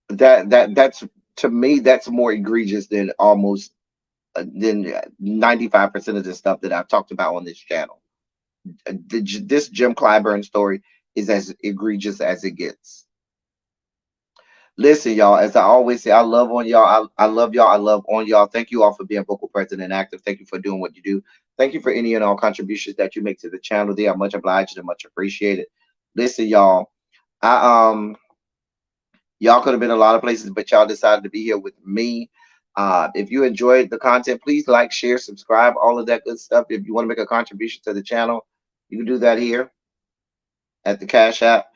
that's to me that's more egregious than almost than 95% of the stuff that I've talked about on this channel. This Jim Clyburn story is as egregious as it gets. Listen, y'all, as I always say, I love on y'all. I love y'all. I love on y'all. Thank you all for being vocal, present, and active. Thank you for doing what you do. Thank you for any and all contributions that you make to the channel. They are much obliged and much appreciated. Listen, y'all, I y'all could have been a lot of places, but y'all decided to be here with me. If you enjoyed the content, please like, share, subscribe, all of that good stuff. If you want to make a contribution to the channel, you can do that here at the Cash App.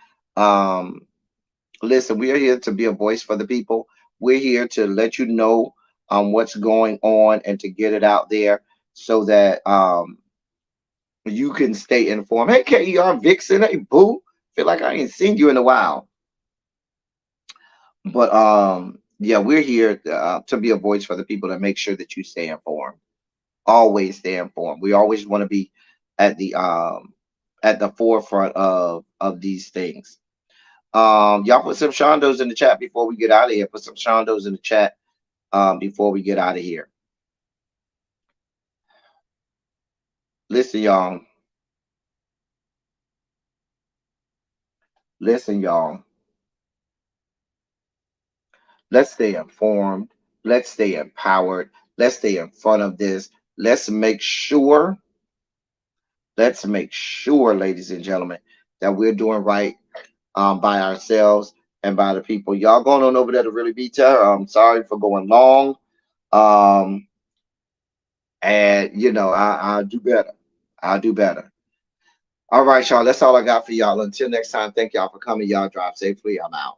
Listen, we are here to be a voice for the people. We're here to let you know what's going on and to get it out there so that you can stay informed. Hey, KER Vixen, hey, boo. Feel like I ain't seen you in a while. But yeah, we're here to be a voice for the people to make sure that you stay informed. Always stay informed. We always want to be at the forefront of these things. Y'all put some shondos in the chat before we get out of here. Put some shondos in the chat before we get out of here. Listen, y'all. Listen, y'all. Let's stay informed. Let's stay empowered. Let's stay in front of this. Let's make sure, ladies and gentlemen, that we're doing right by ourselves and by the people. Y'all going on over there to Really Be Terror. I'm sorry for going long. And I'll do better. I'll do better. All right, y'all. That's all I got for y'all. Until next time, thank y'all for coming. Y'all drive safely. I'm out.